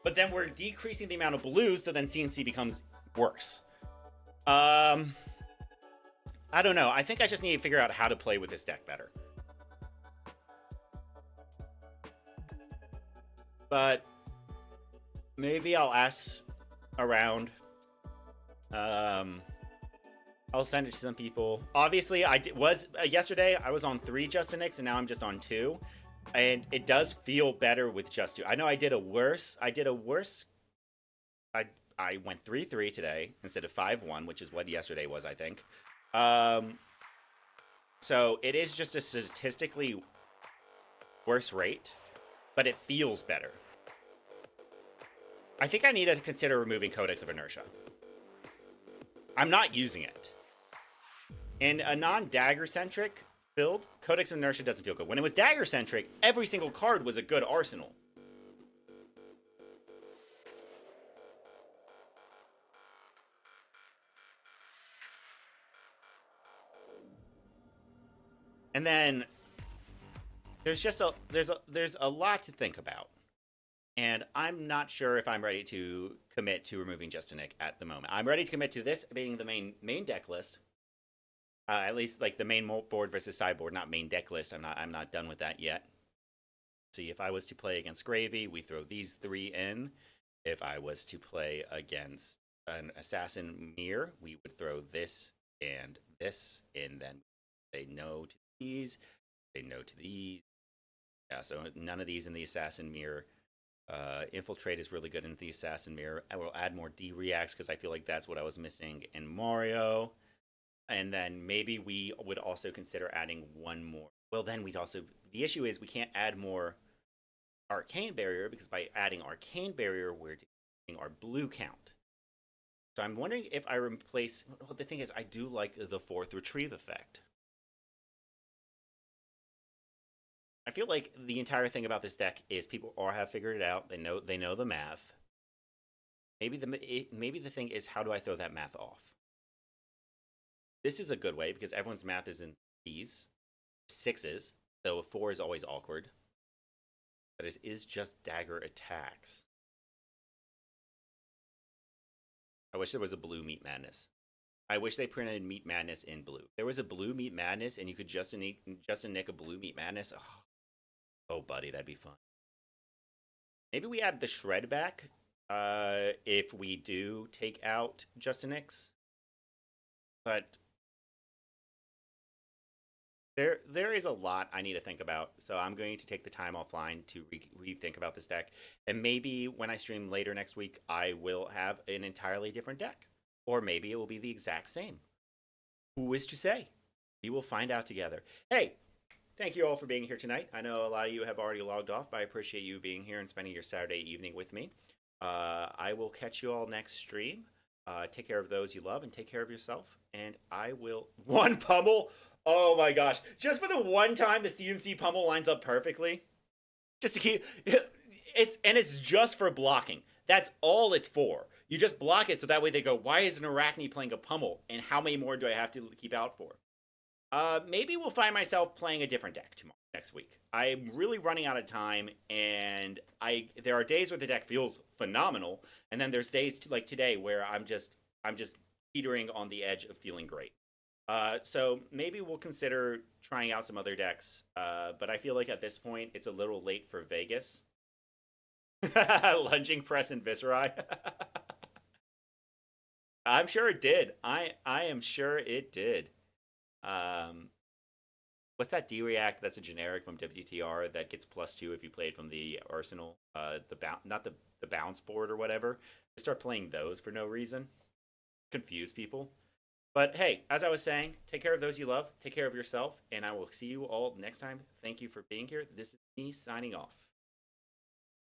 A: But then we're decreasing the amount of blues, so then CNC becomes worse. I don't know. I think I just need to figure out how to play with this deck better. But maybe I'll ask around. I'll send it to some people. Obviously, yesterday I was on 3 Justin Nicks, and now I'm just on 2. And it does feel better with just 2. I know I did a worse. I went 3-3 today instead of 5-1, which is what yesterday was, I think. So it is just a statistically worse rate, but it feels better. I think I need to consider removing Codex of Inertia. I'm not using it. In a non-dagger-centric build, Codex of Inertia doesn't feel good. When it was dagger-centric, every single card was a good arsenal. And then there's a lot to think about. And I'm not sure if I'm ready to commit to removing Just a Nick at the moment. I'm ready to commit to this being the main deck list. At least like the main board versus sideboard, not main deck list. I'm not done with that yet. See, if I was to play against Gravy, we throw these 3 in. If I was to play against an Assassin Mirror, we would throw this and this, and then say no to these, say no to these. Yeah, so none of these in the Assassin Mirror. Infiltrate is really good in the Assassin Mirror. I will add more D-Reacts because I feel like that's what I was missing in Mario. And then maybe we would also consider adding one more. Well, then we'd also... The issue is we can't add more Arcane Barrier because by adding Arcane Barrier, we're decreasing our blue count. So I'm wondering if I replace... Well, the thing is, I do like the 4th Retrieve effect. I feel like the entire thing about this deck is people have figured it out. They know the math. Maybe the thing is, how do I throw that math off? This is a good way because everyone's math is in these 6s, so a 4 is always awkward. But it is just dagger attacks. I wish there was a blue Meat Madness. I wish they printed Meat Madness in blue. If there was a blue Meat Madness and you could just nick a blue Meat Madness. Oh, buddy, that'd be fun. Maybe we add the Shred back if we do take out Justin Nicks. But there is a lot I need to think about, so I'm going to take the time offline to rethink about this deck. And maybe when I stream later next week, I will have an entirely different deck. Or maybe it will be the exact same. Who is to say? We will find out together. Hey, thank you all for being here tonight. I know a lot of you have already logged off, but I appreciate you being here and spending your Saturday evening with me. I will catch you all next stream. Take care of those you love and take care of yourself. And I will... One pummel? Oh my gosh. Just for the one time the CNC pummel lines up perfectly. Just to keep... It's just for blocking. That's all it's for. You just block it so that way they go, why is an Arachne playing a pummel? And how many more do I have to keep out for? Maybe we'll find myself playing a different deck next week. I'm really running out of time, and there are days where the deck feels phenomenal, and then there's days like today where I'm just teetering on the edge of feeling great. So maybe we'll consider trying out some other decks, but I feel like at this point it's a little late for Vegas. Lunging Press and Visceri. I'm sure it did. I am sure it did. What's that D-React? That's a generic from WTR that gets +2 if you played from the Arsenal. Not the bounce board or whatever. Just start playing those for no reason. Confuse people. But hey, as I was saying, take care of those you love. Take care of yourself. And I will see you all next time. Thank you for being here. This is me signing off.